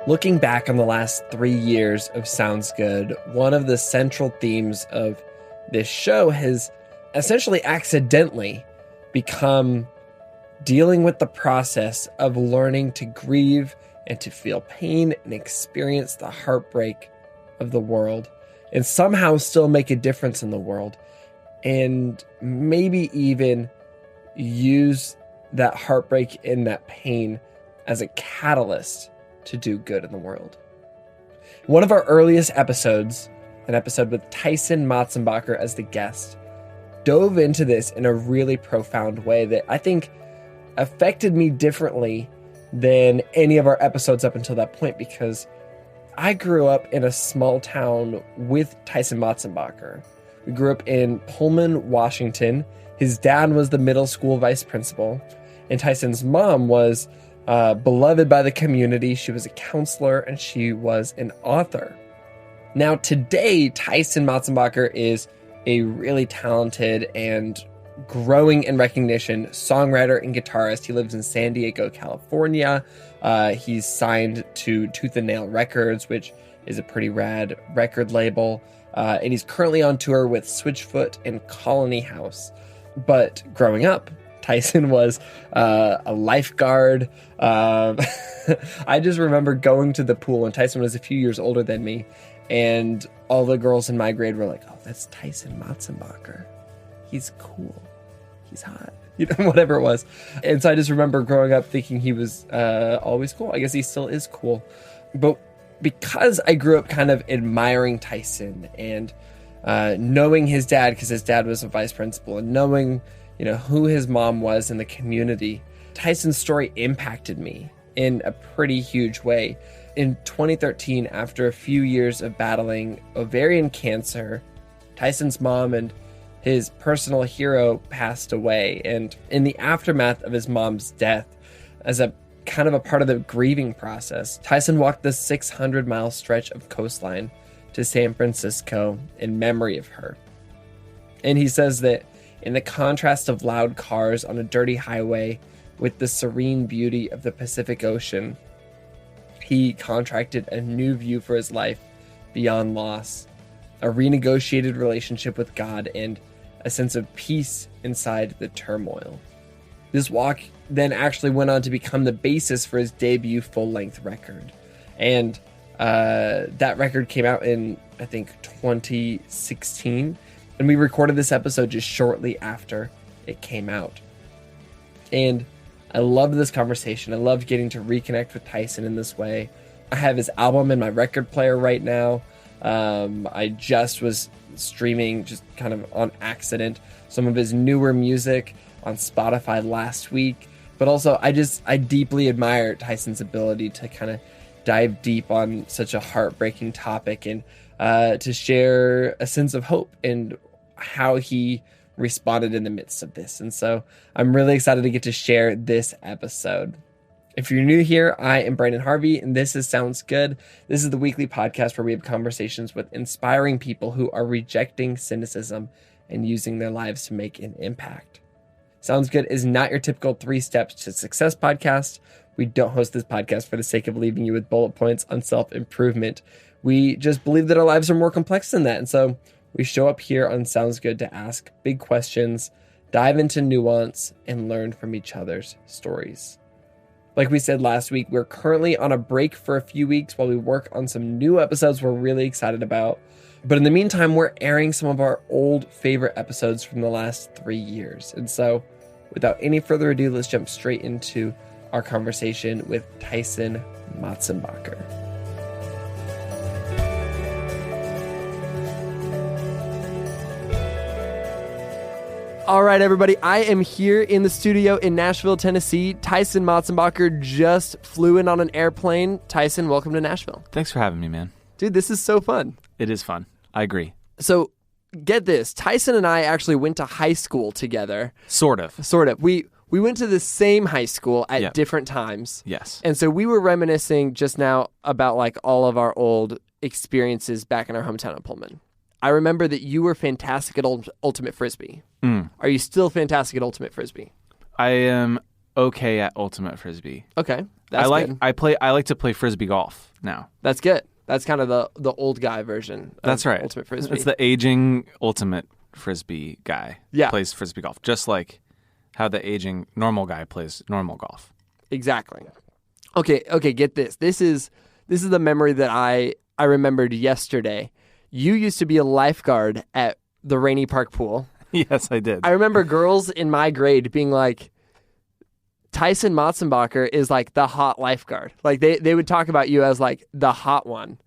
Looking back on the last 3 years of Sounds Good, one of the central themes of this show has essentially accidentally become dealing with the process of learning to grieve and to feel pain and experience the heartbreak of the world and somehow still make a difference in the world, and maybe even use that heartbreak and that pain as a catalyst to do good in the world. One of our earliest episodes, an episode with Tyson Motsenbocker as the guest, dove into this in a really profound way that I think affected me differently than any of our episodes up until that point, because I grew up in a small town with Tyson Motsenbocker. We grew up in Pullman, Washington. His dad was the middle school vice principal, and Tyson's mom was beloved by the community. She was a counselor and she was an author. Now today, Tyson Motsenbocker is a really talented and growing in recognition songwriter and guitarist. He lives in San Diego, California. He's signed to Tooth and Nail Records, which is a pretty rad record label. And he's currently on tour with Switchfoot and Colony House. But growing up, Tyson was a lifeguard. I just remember going to the pool, and Tyson was a few years older than me, and all the girls in my grade were like, "Oh, that's Tyson Motsenbocker. He's cool. He's hot." You know, whatever it was. And so I just remember growing up thinking he was always cool. I guess he still is cool. But because I grew up kind of admiring Tyson and knowing his dad, because his dad was a vice principal, and knowing who his mom was in the community, Tyson's story impacted me in a pretty huge way. In 2013, after a few years of battling ovarian cancer, Tyson's mom and his personal hero passed away. And in the aftermath of his mom's death, as a kind of a part of the grieving process, Tyson walked the 600-mile stretch of coastline to San Francisco in memory of her. And he says that in the contrast of loud cars on a dirty highway with the serene beauty of the Pacific Ocean, he contracted a new view for his life beyond loss, a renegotiated relationship with God, and a sense of peace inside the turmoil. This walk then actually went on to become the basis for his debut full-length record. And that record came out in, I think, 2016. And we recorded this episode just shortly after it came out. And I loved this conversation. I loved getting to reconnect with Tyson in this way. I have his album in my record player right now. I just was streaming, just kind of on accident, some of his newer music on Spotify last week. But also, I deeply admire Tyson's ability to kind of dive deep on such a heartbreaking topic and to share a sense of hope and how he responded in the midst of this. And so I'm really excited to get to share this episode. If you're new here, I am Brandon Harvey, and this is Sounds Good. This is the weekly podcast where we have conversations with inspiring people who are rejecting cynicism and using their lives to make an impact. Sounds Good is not your typical 3 steps to success podcast. We don't host this podcast for the sake of leaving you with bullet points on self-improvement. We just believe that our lives are more complex than that. And so we show up here on Sounds Good to ask big questions, dive into nuance, and learn from each other's stories. Like we said last week, we're currently on a break for a few weeks while we work on some new episodes we're really excited about. But in the meantime, we're airing some of our old favorite episodes from the last 3 years. And so without any further ado, let's jump straight into our conversation with Tyson Motsenbocker. All right, everybody, I am here in the studio in Nashville, Tennessee. Tyson Motsenbocker just flew in on an airplane. Tyson, welcome to Nashville. Thanks for having me, man. Dude, this is so fun. It is fun. I agree. So get this. Tyson and I actually went to high school together. Sort of. We went to the same high school at different times. Yes. And so we were reminiscing just now about like all of our old experiences back in our hometown of Pullman. I remember that you were fantastic at Ultimate Frisbee. Are you still fantastic at Ultimate Frisbee? I am okay at ultimate frisbee. Okay, that's good. I like to play frisbee golf now. That's good. That's kind of the old guy version. That's right. Ultimate frisbee. It's the aging ultimate frisbee guy. Yeah. Plays frisbee golf, just like how the aging normal guy plays normal golf. Exactly. Okay. Get this. This is the memory that I remembered yesterday. You used to be a lifeguard at the Rainy Park pool. Yes, I did. I remember girls in my grade being like, Tyson Motsenbocker is like the hot lifeguard. Like they would talk about you as like the hot one.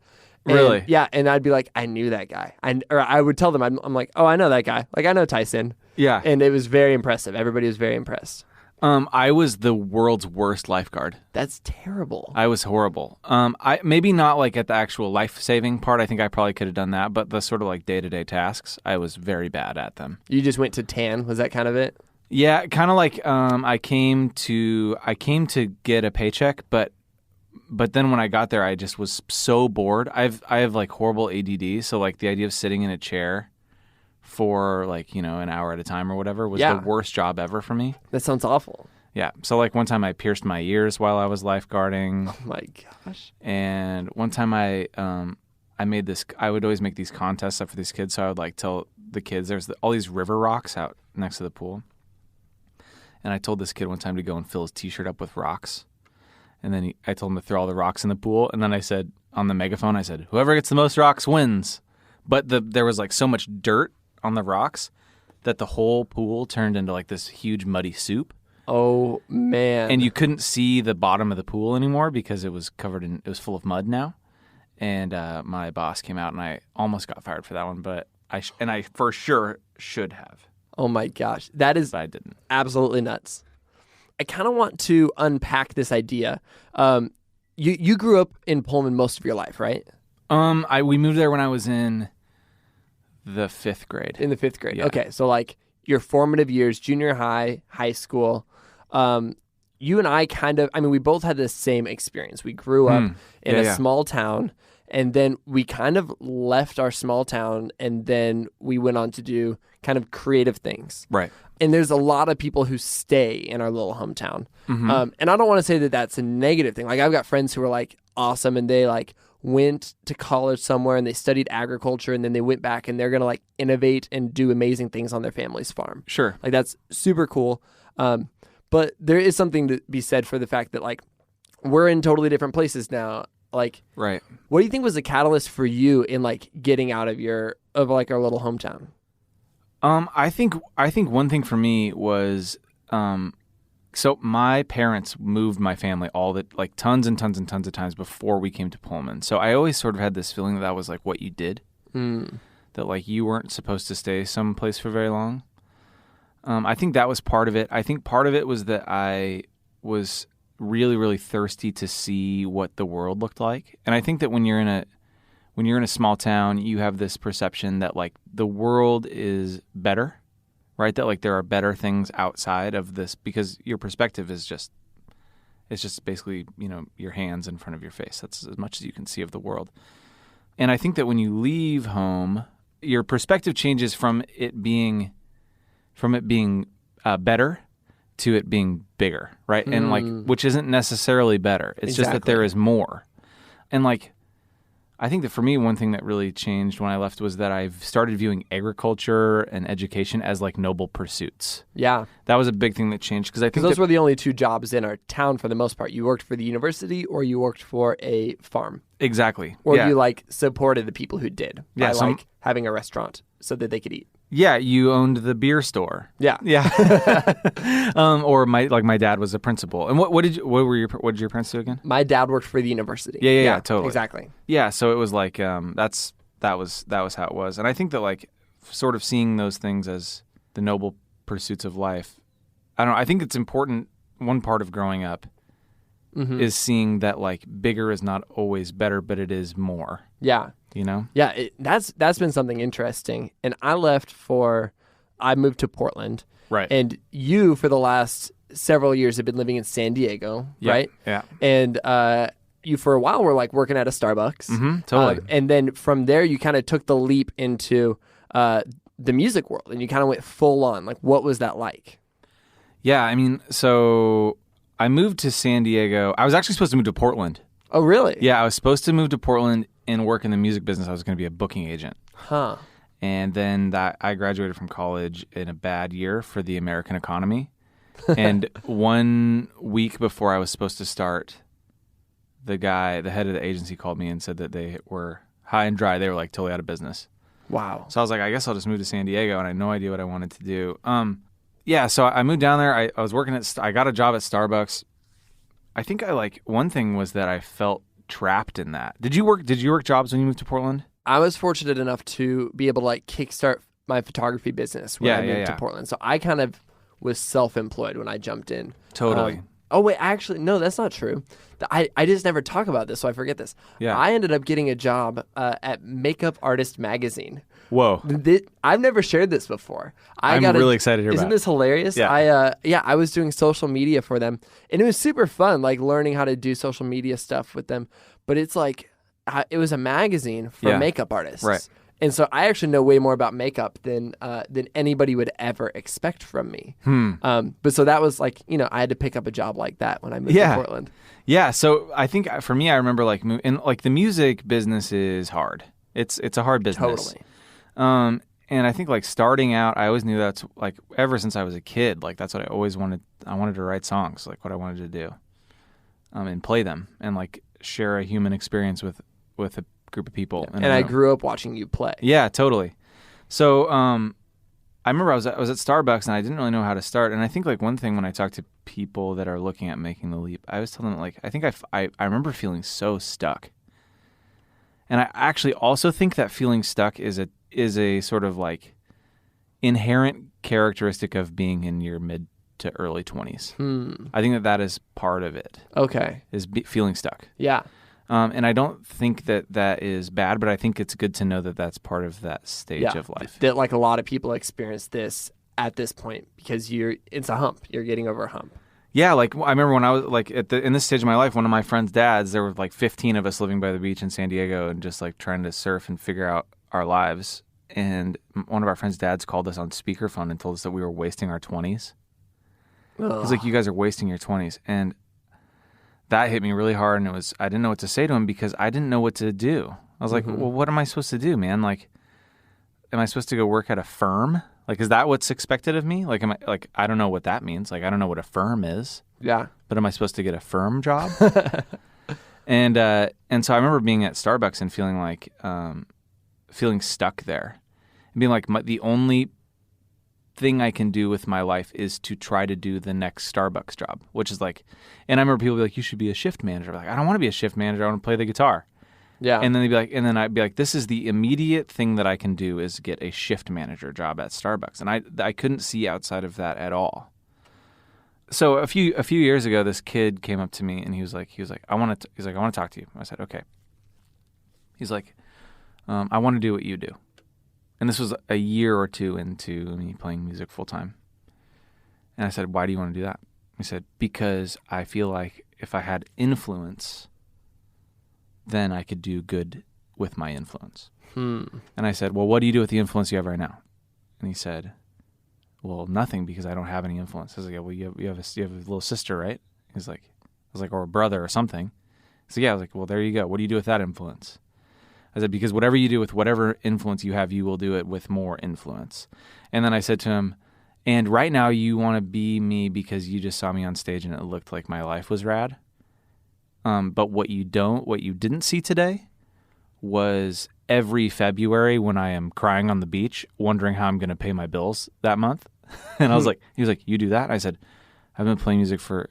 And, really? Yeah. And I'd be like, I knew that guy. Or I would tell them, I'm like, oh, I know that guy. Like I know Tyson. Yeah. And it was very impressive. Everybody was very impressed. I was the world's worst lifeguard. That's terrible. I was horrible. I maybe not like at the actual life-saving part. I think I probably could have done that, but the sort of like day-to-day tasks, I was very bad at them. You just went to tan. Was that kind of it? Yeah, kind of like I came to get a paycheck, but then when I got there, I just was so bored. I have like horrible ADD, so like the idea of sitting in a chair for like, an hour at a time or whatever was the worst job ever for me. That sounds awful. Yeah. So like one time I pierced my ears while I was lifeguarding. Oh my gosh. And one time I would always make these contests up for these kids. So I would like tell the kids there's all these river rocks out next to the pool. And I told this kid one time to go and fill his t-shirt up with rocks. And then I told him to throw all the rocks in the pool. And then I said on the megaphone, I said, whoever gets the most rocks wins. But there was like so much dirt on the rocks that the whole pool turned into like this huge muddy soup. Oh man. And you couldn't see the bottom of the pool anymore because it was full of mud now. And my boss came out and I almost got fired for that one, but I for sure should have. Oh my gosh. That is but I didn't. Absolutely nuts. I kind of want to unpack this idea. You grew up in Pullman most of your life, right? We moved there when I was in the 5th grade. In the 5th grade. Yeah. Okay. So like your formative years, junior high, high school, you and I we both had the same experience. We grew up in a small town and then we kind of left our small town and then we went on to do kind of creative things. Right. And there's a lot of people who stay in our little hometown. Mm-hmm. And I don't want to say that that's a negative thing. Like I've got friends who are like awesome and they like went to college somewhere and they studied agriculture and then they went back and they're going to like innovate and do amazing things on their family's farm. Sure. Like that's super cool. But there is something to be said for the fact that like we're in totally different places now. Like, right. What do you think was the catalyst for you in like getting out of our little hometown? I think one thing for me was, so my parents moved my family tons and tons and tons of times before we came to Pullman. So I always sort of had this feeling that was like what you did, that like you weren't supposed to stay someplace for very long. I think that was part of it. I think part of it was that I was really, really thirsty to see what the world looked like. And I think that when you're in a small town, you have this perception that like the world is better, right? That like there are better things outside of this because your perspective is just basically, your hands in front of your face. That's as much as you can see of the world. And I think that when you leave home, your perspective changes from it being better to it being bigger, right? And like, which isn't necessarily better. It's just that there is more. And like, I think that for me, one thing that really changed when I left was that I've started viewing agriculture and education as like noble pursuits. Yeah. That was a big thing that changed because I think those were the only two jobs in our town for the most part. You worked for the university or you worked for a farm. Exactly. Or you like supported the people who did by like having a restaurant so that they could eat. Yeah, you owned the beer store. Yeah. Or my dad was a principal. And what did your parents do again? My dad worked for the university. Yeah, totally. Exactly. Yeah, so it was like that was how it was. And I think that like sort of seeing those things as the noble pursuits of life. I don't know, I think it's important. One part of growing up is seeing that like bigger is not always better, but it is more. Yeah. Yeah, that's been something interesting. And I moved to Portland. Right. And you, for the last several years, have been living in San Diego, right? Yeah. And you, for a while, were like working at a Starbucks. Mm-hmm, totally. And then from there, you kind of took the leap into the music world and you kind of went full on. Like, what was that like? Yeah, I mean, so I moved to San Diego. I was actually supposed to move to Portland. Oh, really? Yeah, I was supposed to move to Portland and work in the music business. I was going to be a booking agent. Huh. And then I graduated from college in a bad year for the American economy. And 1 week before I was supposed to start, the head of the agency called me and said that they were high and dry. They were like totally out of business. Wow. So I was like, I guess I'll just move to San Diego, and I had no idea what I wanted to do. Yeah, so I moved down there. I was working I got a job at Starbucks. I think one thing was that I felt trapped in that. Did you work jobs when you moved to Portland? I was fortunate enough to be able to like kickstart my photography business when I moved to Portland. So I kind of was self-employed when I jumped in. Totally. Oh, wait, actually, no, that's not true. I just never talk about this, so I forget this. Yeah. I ended up getting a job at Makeup Artist Magazine. Whoa. I've never shared this before. I'm really excited to hear about it. Isn't this hilarious? Yeah. I was doing social media for them, and it was super fun, like learning how to do social media stuff with them. But it's like, it was a magazine for makeup artists. Right. And so I actually know way more about makeup than anybody would ever expect from me. But so that was like, I had to pick up a job like that when I moved to Portland. Yeah. So I think for me, I remember the music business is hard. It's a hard business. Totally. And I think like starting out, I always knew that's like ever since I was a kid, like that's what I always wanted. I wanted to write songs, like what I wanted to do, and play them and like share a human experience with a group of people. And I grew up watching you play. Yeah, totally. So I remember I was at Starbucks and I didn't really know how to start. And I think like one thing when I talk to people that are looking at making the leap, I was telling them like I think I remember feeling so stuck. And I actually also think that feeling stuck is a sort of like inherent characteristic of being in your mid to early 20s. I think that is part of it. Okay. Is feeling stuck. Yeah. And I don't think that is bad, but I think it's good to know that that's part of that stage of life. That like a lot of people experience this at this point because it's a hump. You're getting over a hump. Yeah, like I remember when I was like in this stage of my life, one of my friend's dads, there were like 15 of us living by the beach in San Diego and just like trying to surf and figure out our lives. And one of our friend's dads called us on speakerphone and told us that we were wasting our 20s. He's like, you guys are wasting your 20s. And that hit me really hard. And I didn't know what to say to him because I didn't know what to do. I was like, well, what am I supposed to do, man? Like, am I supposed to go work at a firm? Like, is that what's expected of me? Like, I don't know what that means. Like, I don't know what a firm is. Yeah. But am I supposed to get a firm job? And so I remember being at Starbucks and feeling like, feeling stuck there. And being like, the only thing I can do with my life is to try to do the next Starbucks job, which is like, and I remember people be like, you should be a shift manager. Like, I don't want to be a shift manager. I want to play the guitar. Yeah. And then they'd be like, and then I'd be like, this is the immediate thing that I can do is get a shift manager job at Starbucks. And I couldn't see outside of that at all. So a few years ago, this kid came up to me and he was like, I want to talk to you. I said, okay. He's like, I want to do what you do. And this was a year or two into me playing music full time. And I said, why do you want to do that? He said, because I feel like if I had influence, then I could do good with my influence. And I said, well, what do you do with the influence you have right now? And he said, well, nothing, because I don't have any influence. I was like, yeah, well, you have a little sister, right? He's like, I was like, or a brother or something. So yeah, I was like, well, there you go. What do you do with that influence? I said, because whatever you do with whatever influence you have, you will do it with more influence. And then I said to him, and right now you want to be me because you just saw me on stage and it looked like my life was rad. But what you didn't see today was every February when I am crying on the beach, wondering how I'm going to pay my bills that month. And I was like, he was like, you do that? And I said, I've been playing music for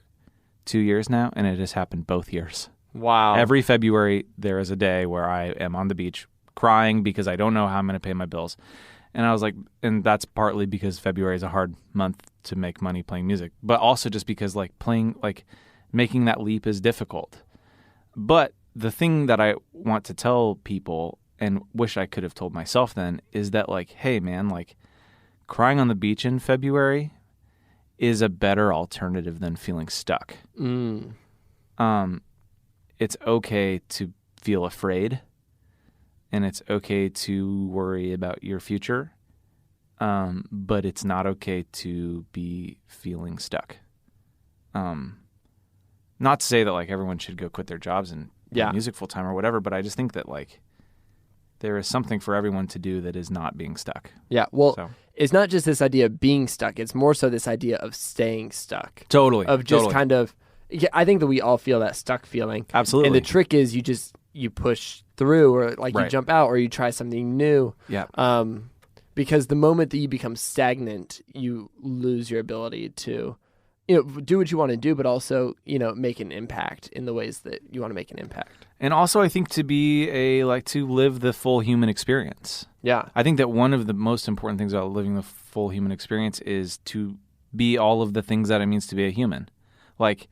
2 years now, and it has happened both years. Wow. Every February, there is a day where I am on the beach crying because I don't know how I'm going to pay my bills. And I was like, and that's partly because February is a hard month to make money playing music, but also just because making that leap is difficult. But the thing that I want to tell people and wish I could have told myself then is that like, hey man, like crying on the beach in February is a better alternative than feeling stuck. It's okay to feel afraid, and it's okay to worry about your future, but it's not okay to be feeling stuck. not to say that like everyone should go quit their jobs and play music full time or whatever, but I just think that like there is something for everyone to do that is not being stuck. Yeah. Well, it's not just this idea of being stuck. It's more so this idea of staying stuck. Totally. Of just kind of, I think that we all feel that stuck feeling. Absolutely. And the trick is you push through, or like you jump out, or you try something new. Yeah. Because the moment that you become stagnant, you lose your ability to, do what you want to do, but also, make an impact in the ways that you want to make an impact. And also, I think to live the full human experience. Yeah. I think that one of the most important things about living the full human experience is to be all of the things that it means to be a human. Like,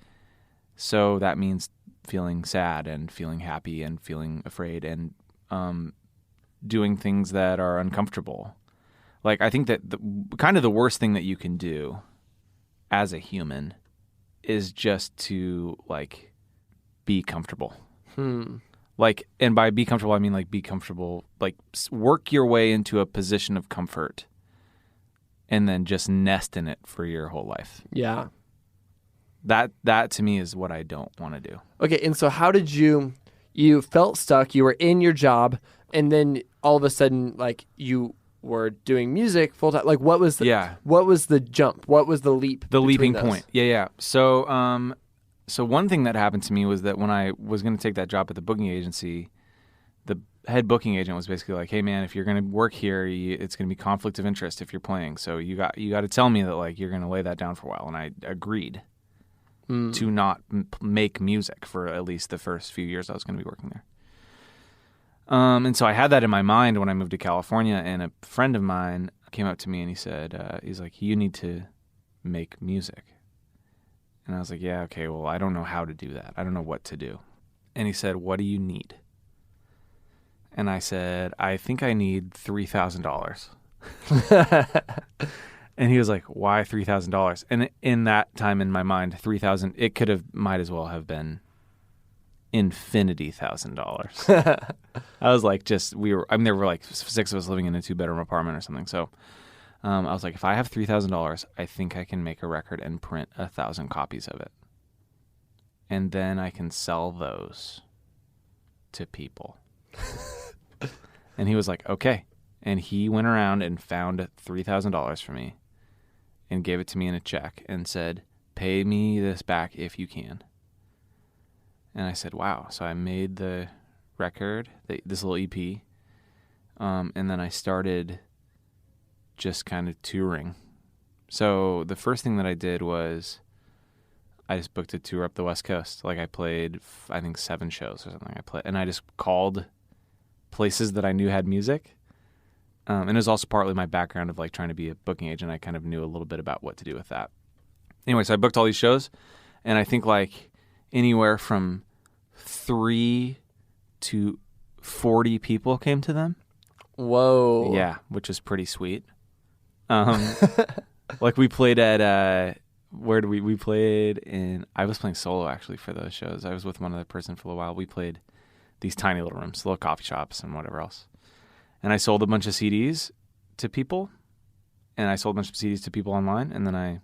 so that means feeling sad and feeling happy and feeling afraid and doing things that are uncomfortable. Like, I think that the worst thing that you can do as a human is just to, like, be comfortable. Like, and by be comfortable, I mean, like, be comfortable, like, work your way into a position of comfort and then just nest in it for your whole life. Yeah. That to me is what I don't want to do. Okay, and so how did you felt stuck, you were in your job, and then all of a sudden, like, you were doing music full time. Like, what was the jump? What was the leap? The leaping point. Yeah. So one thing that happened to me was that when I was going to take that job at the booking agency, the head booking agent was basically like, "Hey, man, if you're going to work here, it's going to be conflict of interest if you're playing. So you got to tell me that, like, you're going to lay that down for a while." And I agreed to not make music for at least the first few years I was going to be working there. And so I had that in my mind when I moved to California, and a friend of mine came up to me and he said, he's like, "You need to make music." And I was like, "Yeah, okay, well, I don't know how to do that. I don't know what to do." And he said, "What do you need?" And I said, "I think I need $3,000. And he was like, "Why $3,000? And in that time in my mind, 3,000, it might as well have been $1,000. I was like, there were like 6 of us living in a 2-bedroom apartment or something. So I was like, if I have $3,000, I think I can make a record and print 1,000 copies of it. And then I can sell those to people. And he was like, okay. And he went around and found $3,000 for me and gave it to me in a check and said, "Pay me this back if you can." And I said, wow. So I made the record, this little EP, and then I started just kind of touring. So the first thing that I did was I just booked a tour up the West Coast. Like, I played, I think, 7 shows or something. And I just called places that I knew had music. And it was also partly my background of, like, trying to be a booking agent. I kind of knew a little bit about what to do with that. Anyway, so I booked all these shows, and I think, like, anywhere from 3 to 40 people came to them. Whoa. Yeah, which is pretty sweet. Like, we played at, where did we played in, I was playing solo actually for those shows. I was with one other person for a while. We played these tiny little rooms, little coffee shops and whatever else. And I sold a bunch of CDs to people, and I sold a bunch of CDs to people online, and then I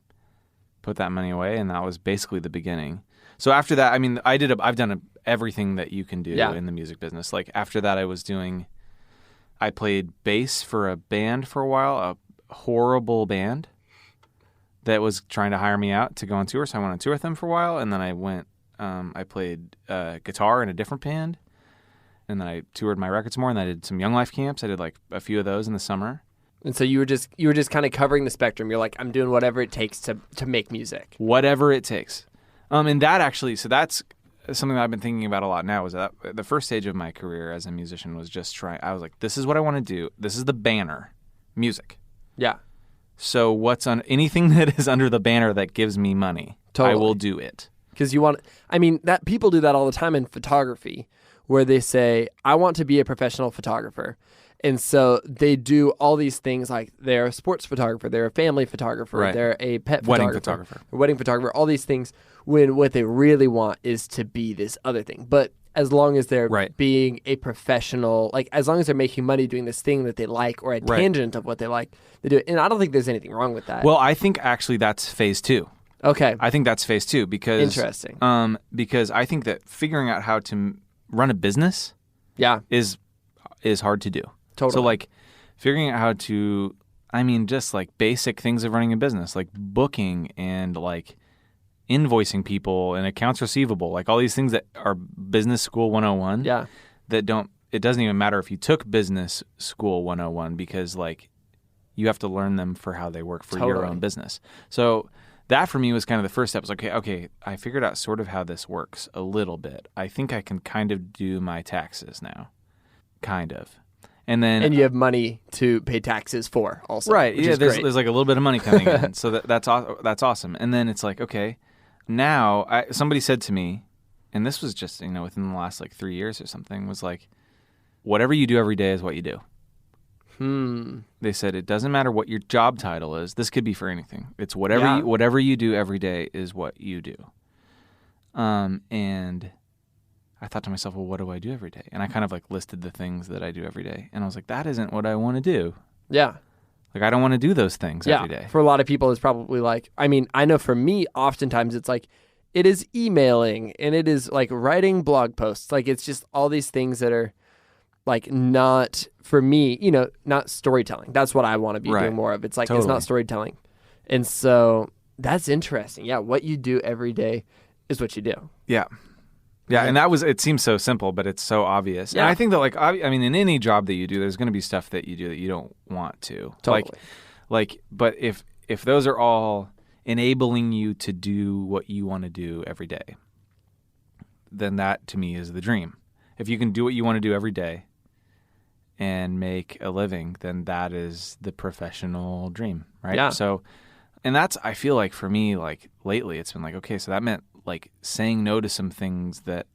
put that money away, and that was basically the beginning. So after that, I mean, I've done everything that you can do in the music business. Like, after that, I played bass for a band for a while, a horrible band that was trying to hire me out to go on tour. So I went on tour with them for a while, and then I played guitar in a different band, and then I toured my records more, and I did some Young Life camps. I did like a few of those in the summer. And so you were just kind of covering the spectrum. You're like, I'm doing whatever it takes to make music. Whatever it takes. And that actually, so that's something that I've been thinking about a lot now, is that the first stage of my career as a musician was just I was like, this is what I want to do. This is the banner, music. Yeah. So what's on anything that is under the banner that gives me money, I will do it. Because that people do that all the time in photography, where they say, I want to be a professional photographer. And so they do all these things, like they're a sports photographer, they're a family photographer, right. They're a pet wedding photographer, wedding photographer, all these things, when what they really want is to be this other thing. But as long as they're being a professional, like as long as they're making money doing this thing that they like, or a tangent of what they like, they do it. And I don't think there's anything wrong with that. Well, I think actually that's phase 2. Okay. I think that's phase 2 because Interesting. Because I think that figuring out how to run a business is hard to do. Totally. So like figuring out how to, just like basic things of running a business, like booking and like invoicing people and accounts receivable, like all these things that are business school 101 that it doesn't even matter if you took business school 101 because like you have to learn them for how they work for your own business. So that for me was kind of the first step. It was okay, I figured out sort of how this works a little bit. I think I can kind of do my taxes now. Kind of. And you have money to pay taxes for also. Right. Which yeah, is there's great. like a little bit of money coming in. So that's awesome. And then it's like, okay, now somebody said to me, and this was just, within the last like 3 years or something, was like, whatever you do every day is what you do. They said it doesn't matter what your job title is. This could be for anything. It's whatever you do every day is what you do. And I thought to myself, well, what do I do every day? And I kind of like listed the things that I do every day. And I was like, that isn't what I want to do. Yeah. Like, I don't want to do those things every day. For a lot of people, it's probably like, I know for me, oftentimes it's like, it is emailing and it is like writing blog posts. Like, it's just all these things that are like not, for me, not storytelling. That's what I want to be doing more of. It's like, It's not storytelling. And so that's interesting. Yeah. What you do every day is what you do. Yeah. Yeah, and it seems so simple, but it's so obvious. Yeah. And I think that, like, in any job that you do, there's going to be stuff that you do that you don't want to. Totally. But if those are all enabling you to do what you want to do every day, then that, to me, is the dream. If you can do what you want to do every day and make a living, then that is the professional dream, right? Yeah. So, and that's, I feel like, for me, like, lately, it's been like, okay, so that meant, like, saying no to some things that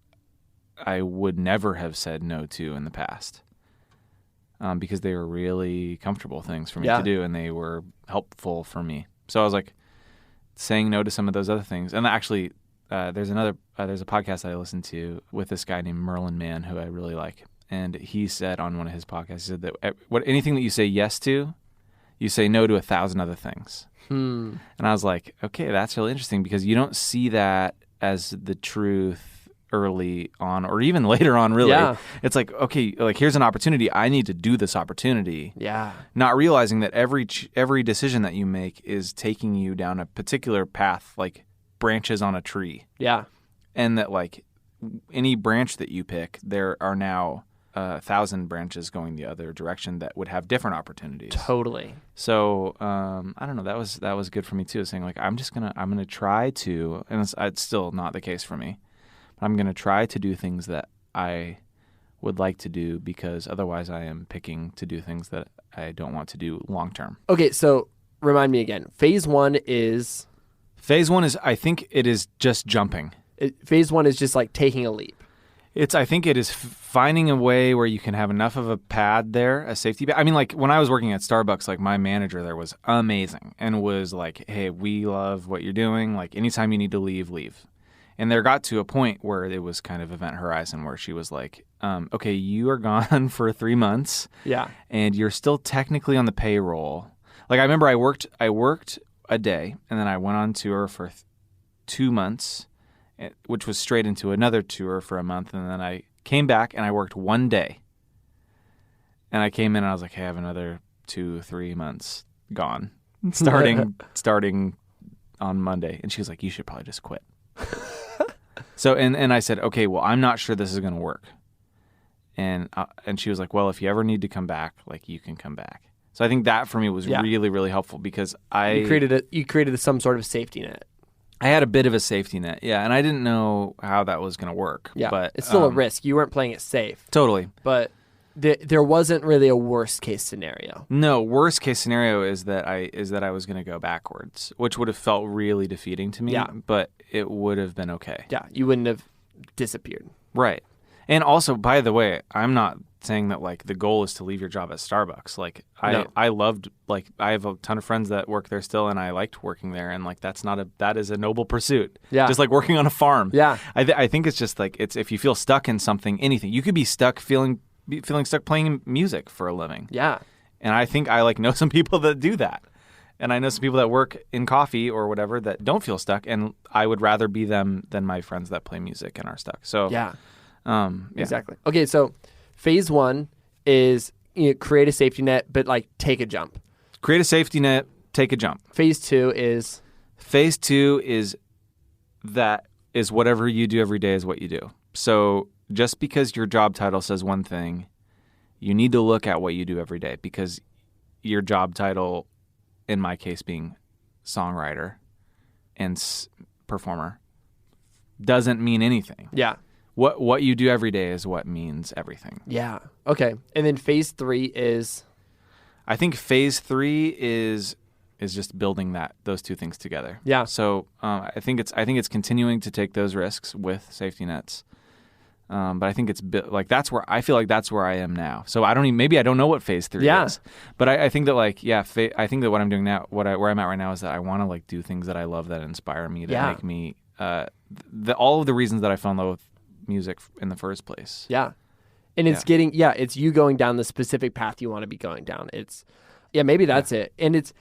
I would never have said no to in the past because they were really comfortable things for me to do and they were helpful for me. So I was like saying no to some of those other things. And actually, there's a podcast that I listened to with this guy named Merlin Mann who I really like. And he said on one of his podcasts, he said that anything that you say yes to, you say no to 1,000 other things. And I was like, okay, that's really interesting because you don't see that as the truth early on or even later on, really. Yeah. It's like, okay, like here's an opportunity. I need to do this opportunity. Yeah. Not realizing that every decision that you make is taking you down a particular path, like branches on a tree. Yeah. And that like any branch that you pick, there are now 1,000 branches going the other direction that would have different opportunities. Totally. So I don't know. That was good for me too. Saying like I'm gonna try to, and it's still not the case for me, but I'm gonna try to do things that I would like to do because otherwise I am picking to do things that I don't want to do long term. Okay, so remind me again. Phase 1 is. I think it is just jumping. Phase 1 is just like taking a leap. I think it is finding a way where you can have enough of a pad there, a safety pad. I mean, like when I was working at Starbucks, like my manager there was amazing and was like, hey, we love what you're doing. Like anytime you need to leave, leave. And there got to a point where it was kind of event horizon where she was like, okay, you are gone for 3 months. Yeah. And you're still technically on the payroll. Like I remember I worked a day and then I went on tour for 2 months. Which was straight into another tour for a month. And then I came back and I worked 1 day. And I came in and I was like, hey, I have another 2-3 months gone. Starting on Monday. And she was like, you should probably just quit. So, and I said, okay, well, I'm not sure this is going to work. And she was like, well, if you ever need to come back, like you can come back. So I think that for me was really, really helpful because you created some sort of safety net. I had a bit of a safety net, and I didn't know how that was going to work. Yeah, but it's still a risk. You weren't playing it safe. Totally. But there wasn't really a worst case scenario. No, worst case scenario is that I was going to go backwards, which would have felt really defeating to me, but it would have been okay. Yeah, you wouldn't have disappeared. Right. And also, by the way, I'm not saying that like the goal is to leave your job at Starbucks. Like I loved, like I have a ton of friends that work there still and I liked working there, and like that is a noble pursuit. Yeah. Just like working on a farm. Yeah. I think it's just like if you feel stuck in something, anything. You could be stuck feeling stuck playing music for a living. Yeah. And I think I like know some people that do that. And I know some people that work in coffee or whatever that don't feel stuck, and I would rather be them than my friends that play music and are stuck. So Yeah. yeah. Exactly. Okay, so phase 1 is create a safety net, but like take a jump. Create a safety net, take a jump. Phase 2 is that is whatever you do every day is what you do. So just because your job title says one thing, you need to look at what you do every day, because your job title, in my case being songwriter and performer, doesn't mean anything. Yeah. What you do every day is what means everything. Yeah. Okay. And then phase 3 is? I think phase 3 is just building those two things together. Yeah. So I think it's continuing to take those risks with safety nets. But I think it's like that's where I feel like that's where I am now. So maybe I don't know what phase 3 is. But I think that I think that what I'm doing now, where I'm at right now, is that I want to like do things that I love, that inspire me, that make me all of the reasons that I fell in love with music in the first place. Yeah. And it's it's you going down the specific path you want to be going down. Maybe that's it. And it's,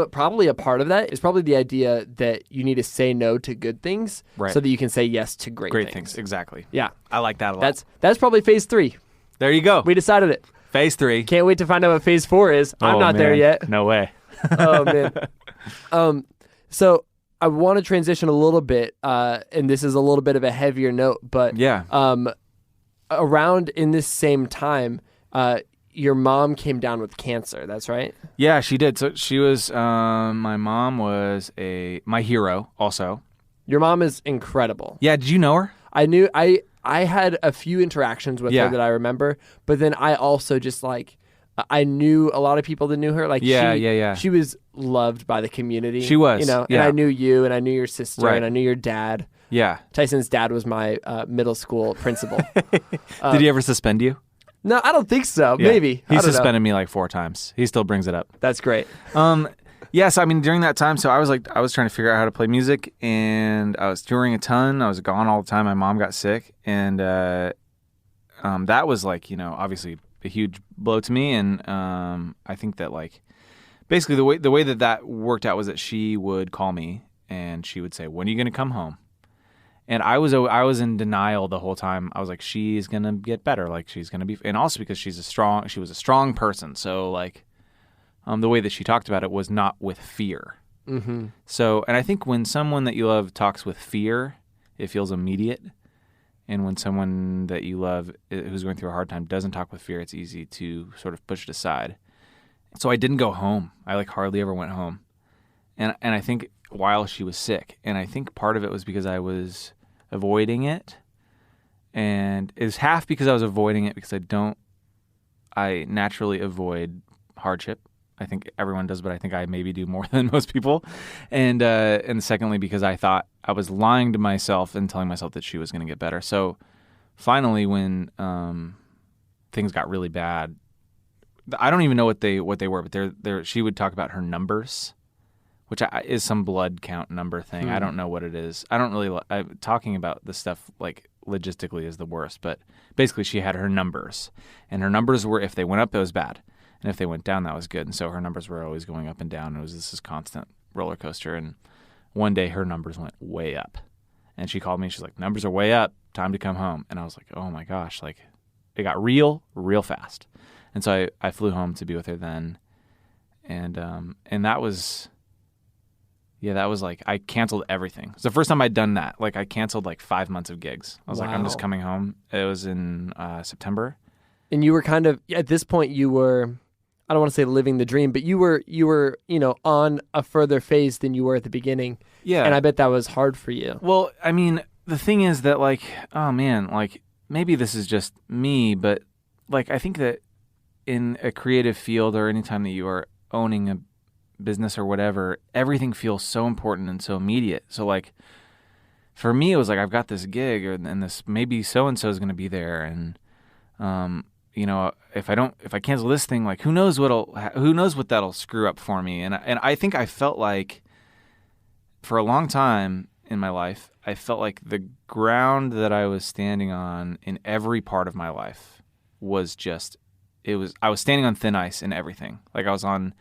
probably a part of that is probably the idea that you need to say no to good things so that you can say yes to great things. Exactly. Yeah. I like that a lot. That's probably phase 3. There you go. We decided it. Phase 3. Can't wait to find out what phase 4 is. I'm not there yet. No way. Oh, man. So I want to transition a little bit, and this is a little bit of a heavier note, but around in this same time, your mom came down with cancer. That's right? Yeah, she did. So she was, my mom was my hero also. Your mom is incredible. Yeah, did you know her? I had a few interactions with her that I remember, but then I also just I knew a lot of people that knew her. She was loved by the community. She was, and I knew you, and I knew your sister, and I knew your dad. Yeah. Tyson's dad was my middle school principal. Did he ever suspend you? No, I don't think so. Yeah. Maybe. He suspended me like 4 times. He still brings it up. That's great. Yes, I mean, during that time, so I was trying to figure out how to play music, and I was touring a ton. I was gone all the time. My mom got sick, and that was obviously a huge blow to me. And I think that basically the way that worked out was that she would call me and she would say, "When are you going to come home?" And I was in denial the whole time. I was like, she's gonna get better. She's gonna be, and also because she was a strong person. So the way that she talked about it was not with fear. Mm-hmm. So, and I think when someone that you love talks with fear, it feels immediate. And when someone that you love who's going through a hard time doesn't talk with fear, it's easy to sort of push it aside. So I didn't go home. I hardly ever went home. And I think while she was sick, and I think part of it was because I was avoiding it, and it was half because I was avoiding it because I naturally avoid hardship. I think everyone does, but I think I maybe do more than most people. And secondly, because I thought I was lying to myself and telling myself that she was going to get better. So finally, when things got really bad, I don't even know what they were, but she would talk about her numbers, which is some blood count number thing. I don't know what it is. I don't really talking about this stuff logistically is the worst, but basically she had her numbers, and her numbers were, if they went up, it was bad, and if they went down, that was good. And so her numbers were always going up and down. It was this constant roller coaster. And one day her numbers went way up, and she called me. She's like, "Numbers are way up. Time to come home." And I was like, "Oh my gosh!" It got real fast. And so I flew home to be with her then, and that was. Yeah, that was I canceled everything. It's the first time I'd done that. I canceled 5 months of gigs. I was I'm just coming home. It was in September. And you were kind of, at this point, you were, I don't want to say living the dream, but you were, on a further phase than you were at the beginning. Yeah. And I bet that was hard for you. Well, I mean, the thing is that oh man, maybe this is just me, but I think that in a creative field or anytime that you are owning a business or whatever, everything feels so important and so immediate. So for me, it was I've got this gig, and this maybe so and so is going to be there, and if I cancel this thing, who knows what that'll screw up for me. And I think I felt for a long time in my life, I felt the ground that I was standing on in every part of my life was I was standing on thin ice in everything. I was on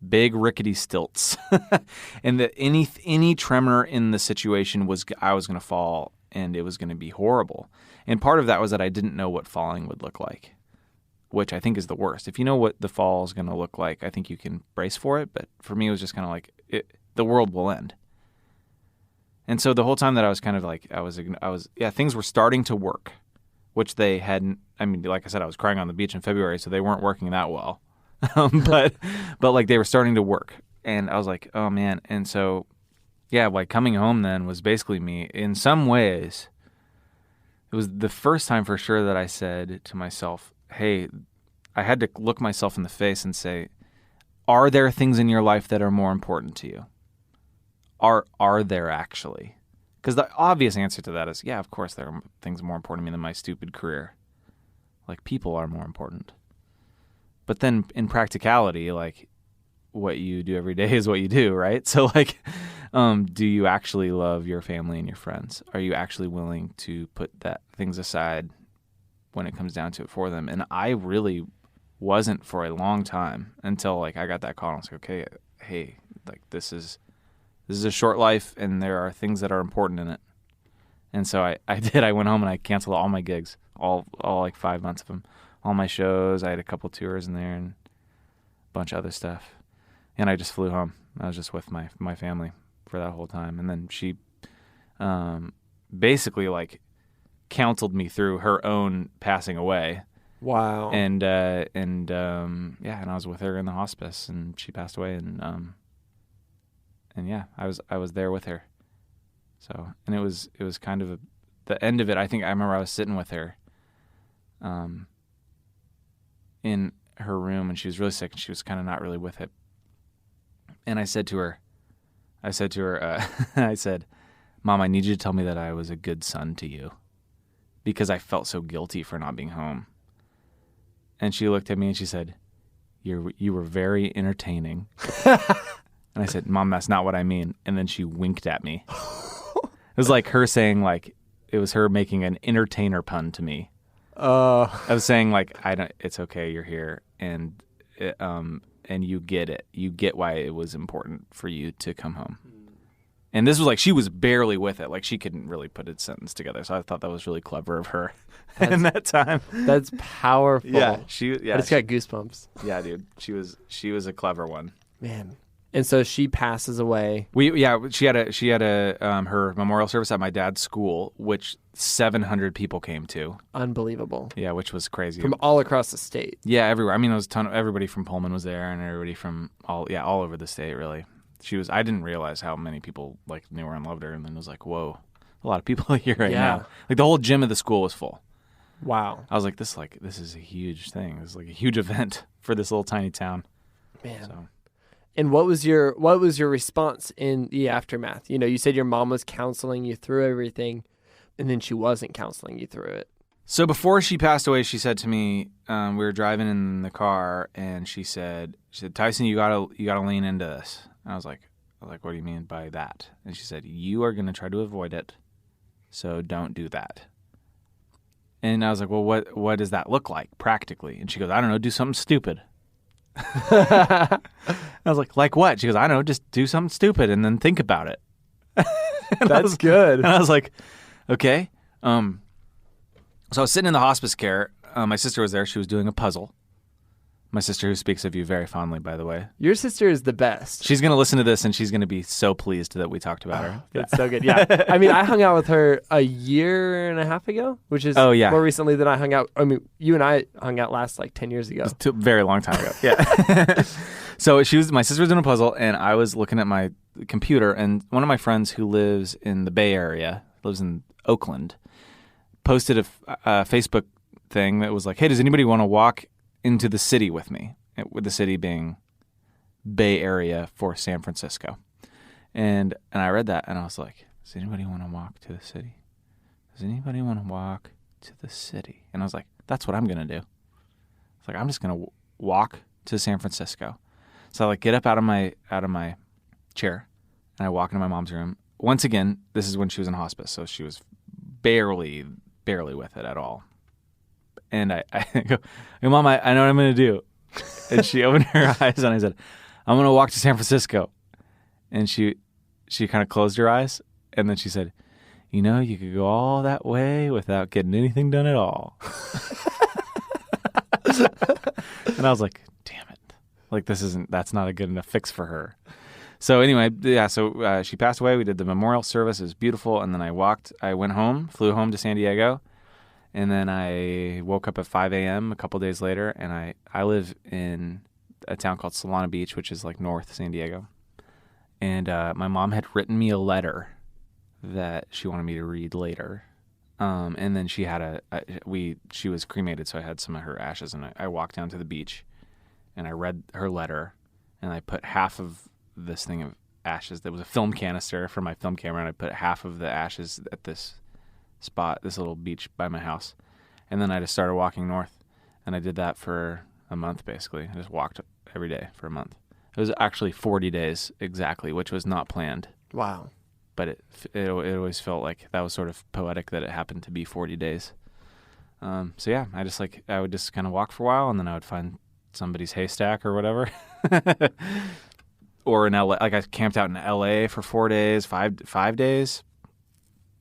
big rickety stilts, and that any tremor in the situation I was going to fall, and it was going to be horrible. And part of that was that I didn't know what falling would look like, which I think is the worst. If you know what the fall is going to look like, I think you can brace for it. But for me, it was just kind of like the world will end. And so the whole time that I was kind of like, things were starting to work, which they hadn't. I mean, like I said, I was crying on the beach in February, so they weren't working that well. But like they were starting to work, and I was like, oh man. And so, yeah, like coming home then was basically me. In some ways, it was the first time for sure that I said to myself, hey, I had to look myself in the face and say, are there things in your life that are more important to you? Are there actually? Because the obvious answer to that is, yeah, of course there are things more important to me than my stupid career. Like, people are more important. But then in practicality, like, what you do every day is what you do, right? So, like, do you actually love your family and your friends? Are you actually willing to put things aside when it comes down to it for them? And I really wasn't for a long time until, like, I got that call and I was like, okay, hey, like, this is a short life and there are things that are important in it. And so I did. I went home and I canceled all my gigs, all like 5 months of them, all my shows. I had a couple tours in there and a bunch of other stuff. And I just flew home. I was just with my family for that whole time. And then she basically like counseled me through her own passing away. Wow. And and I was with her in the hospice, and she passed away, and yeah, I was there with her. So, and it was kind of the end of it. I remember I was sitting with her in her room, and she was really sick, and she was kind of not really with it. And I said to her, I said, Mom, I need you to tell me that I was a good son to you, because I felt so guilty for not being home. And she looked at me and she said, you were very entertaining. And I said, Mom, that's not what I mean. And then she winked at me. It was like her saying, like, it was her making an entertainer pun to me. I was saying, like, it's okay, you're here, and you get it. You get why it was important for you to come home. And this was like, she was barely with it. Like, she couldn't really put a sentence together. So I thought that was really clever of her in that time. That's powerful. Yeah. I just got goosebumps. Yeah, dude. She was a clever one. Man. And so she passes away. She had her memorial service at my dad's school, which 700 people came to. Unbelievable. Yeah, which was crazy. From all across the state. Yeah, everywhere. I mean, there was a ton of, everybody from Pullman was there, and everybody from all over the state, really. I didn't realize how many people like knew her and loved her, and then it was like, whoa, a lot of people here right now. Like, the whole gym of the school was full. Wow. I was like, this is a huge thing. This is like a huge event for this little tiny town. Man. So. And what was your response in the aftermath? You know, you said your mom was counseling you through everything, and then she wasn't counseling you through it. So before she passed away, she said to me, we were driving in the car, and she said, Tyson, you gotta lean into this. And I was like, what do you mean by that? And she said, you are going to try to avoid it, so don't do that. And I was like, well, what does that look like practically? And she goes, I don't know, do something stupid. I was like what? She goes, I don't know, just do something stupid and then think about it. That's good. And I was like, okay. So I was sitting in the hospice care. My sister was there. She was doing a puzzle. My sister, who speaks of you very fondly, by the way. Your sister is the best. She's going to listen to this, and she's going to be so pleased that we talked about her. That's so good. Yeah. I mean, I hung out with her a year and a half ago, which is more recently than I hung out. I mean, you and I hung out last like 10 years ago. A very long time ago. Yeah. So my sister was doing a puzzle, and I was looking at my computer, and one of my friends who lives in the Bay Area, lives in Oakland, posted a Facebook thing that was like, hey, does anybody want to walk into the city with me, with the city being Bay Area for San Francisco. And I read that, and I was like, does anybody want to walk to the city? Does anybody want to walk to the city? And I was like, that's what I'm going to do. It's like, I'm just going to walk to San Francisco. So I like get up out of my chair, and I walk into my mom's room. Once again, this is when she was in hospice, so she was barely with it at all. And I go, hey, Mom, I know what I'm going to do. And she opened her eyes, and I said, I'm going to walk to San Francisco. And she kind of closed her eyes, and then she said, you know, you could go all that way without getting anything done at all. And I was like, damn it. Like, that's not a good enough fix for her. So anyway, yeah, so she passed away. We did the memorial service. It was beautiful. And then I went home, flew home to San Diego. And then I woke up at 5 a.m. a couple days later. And I live in a town called Solana Beach, which is like North San Diego. And my mom had written me a letter that she wanted me to read later. And then she had she was cremated, so I had some of her ashes. And I walked down to the beach and I read her letter. And I put half of this thing of ashes. There was a film canister for my film camera, and I put half of the ashes at this spot, this little beach by my house. And then I just started walking north, and I did that for a month, basically. I just walked every day for a month. It was actually 40 days exactly, which was not planned. Wow. But it always felt like that was sort of poetic that it happened to be 40 days. So yeah, I would just kind of walk for a while, and then I would find somebody's haystack or whatever. Or in LA, like I camped out in LA for 4 days, 5 days.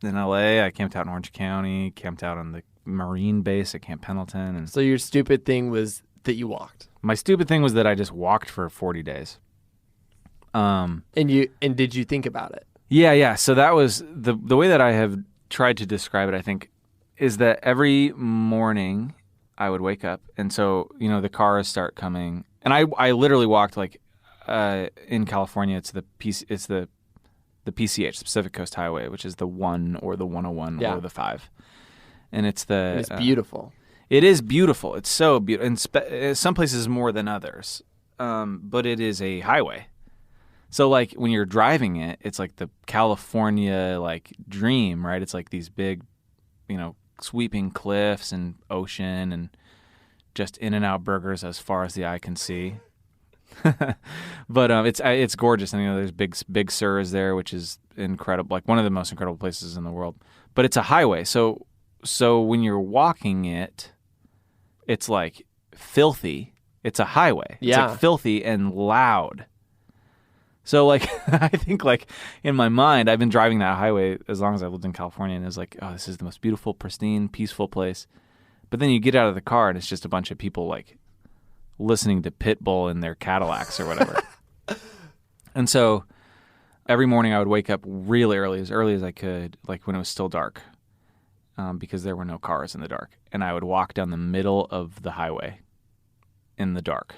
In LA, I camped out in Orange County, camped out on the Marine base at Camp Pendleton. And so your stupid thing was that you walked. My stupid thing was that I just walked for 40 days. And did you think about it? Yeah. So that was the way that I have tried to describe it, I think, is that every morning I would wake up, and so, you know, the cars start coming, and I literally walked like in California, it's the PCH, the Pacific Coast Highway, which is the 1 or the 101 or the 5. And it's it's beautiful. It is beautiful. It's so beautiful. And some places more than others. But it is a highway. So like when you're driving it, it's like the California like dream, right? It's like these big, you know, sweeping cliffs and ocean and just In-N-Out burgers as far as the eye can see. But it's gorgeous, and you know there's Big Sur is there, which is incredible, like one of the most incredible places in the world. But it's a highway, so when you're walking it, it's like filthy. It's a highway. It's like filthy and loud. So like I think like in my mind, I've been driving that highway as long as I've lived in California, and it's like, oh, this is the most beautiful, pristine, peaceful place. But then you get out of the car and it's just a bunch of people like listening to Pitbull in their Cadillacs or whatever. And so every morning I would wake up really early as I could, like when it was still dark, because there were no cars in the dark. And I would walk down the middle of the highway in the dark.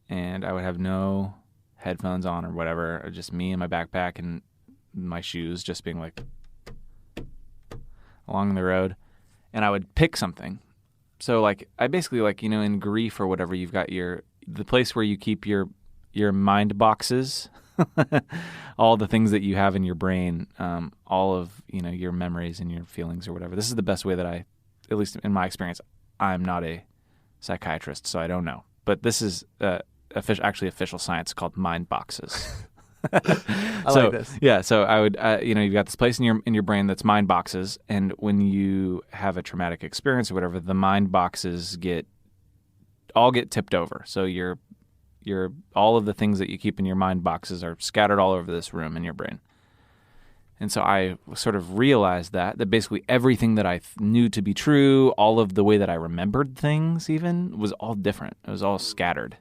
And I would have no headphones on or whatever, or just me and my backpack and my shoes just being like along the road. And I would pick something. So like I basically, like, you know, in grief or whatever, you've got the place where you keep your mind boxes, all the things that you have in your brain, all of, you know, your memories and your feelings or whatever. This is the best way that at least in my experience, I'm not a psychiatrist, so I don't know. But this is actually official science called mind boxes. I like this. Yeah, so I would, you know, you've got this place in your brain that's mind boxes, and when you have a traumatic experience or whatever, the mind boxes all get tipped over. So all of the things that you keep in your mind boxes are scattered all over this room in your brain. And so I sort of realized that basically everything that I knew to be true, all of the way that I remembered things even, was all different. It was all scattered.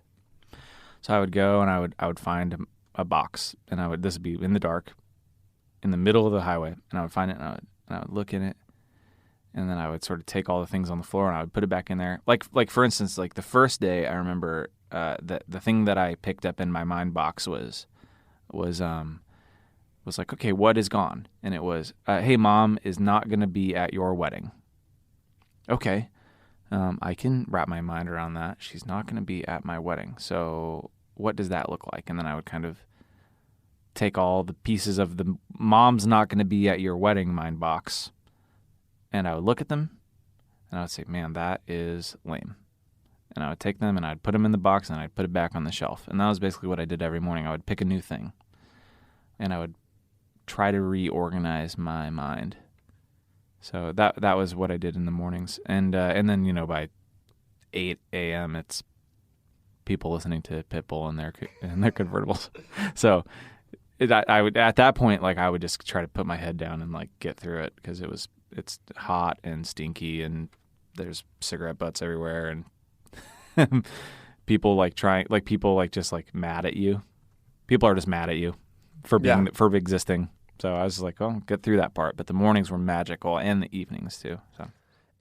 So I would go and I would find a box, and this would be in the dark, in the middle of the highway, and I would find it, and I would look in it, and then I would sort of take all the things on the floor and I would put it back in there. Like for instance, like the first day, I remember that the thing that I picked up in my mind box was like, okay, what is gone? And it was, hey, Mom is not going to be at your wedding. Okay, I can wrap my mind around that. She's not going to be at my wedding. So what does that look like? And then I would kind of take all the pieces of the mom's not going to be at your wedding mind box, and I would look at them, and I would say, man, that is lame. And I would take them, and I'd put them in the box, and I'd put it back on the shelf. And that was basically what I did every morning. I would pick a new thing, and I would try to reorganize my mind. So that was what I did in the mornings. And then, you know, by 8 a.m., it's people listening to Pitbull in their convertibles. So I would, at that point, like, I would just try to put my head down and like get through it, because it's hot and stinky and there's cigarette butts everywhere, and people just like mad at you. People are just mad at you for existing. So I was like, oh, get through that part. But the mornings were magical, and the evenings too. So.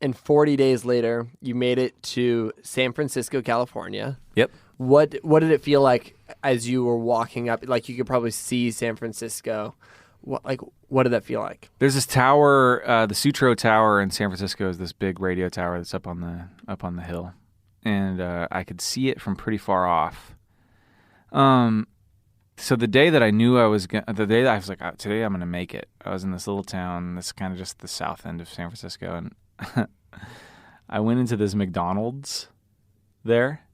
And 40 days later, you made it to San Francisco, California. Yep. What did it feel like as you were walking up? Like, you could probably see San Francisco. What did that feel like? There's this tower, the Sutro Tower in San Francisco is this big radio tower that's up on the hill, and I could see it from pretty far off. So the day that I knew the day that I was like, today I'm going to make it, I was in this little town, this kind of just the south end of San Francisco, and I went into this McDonald's there,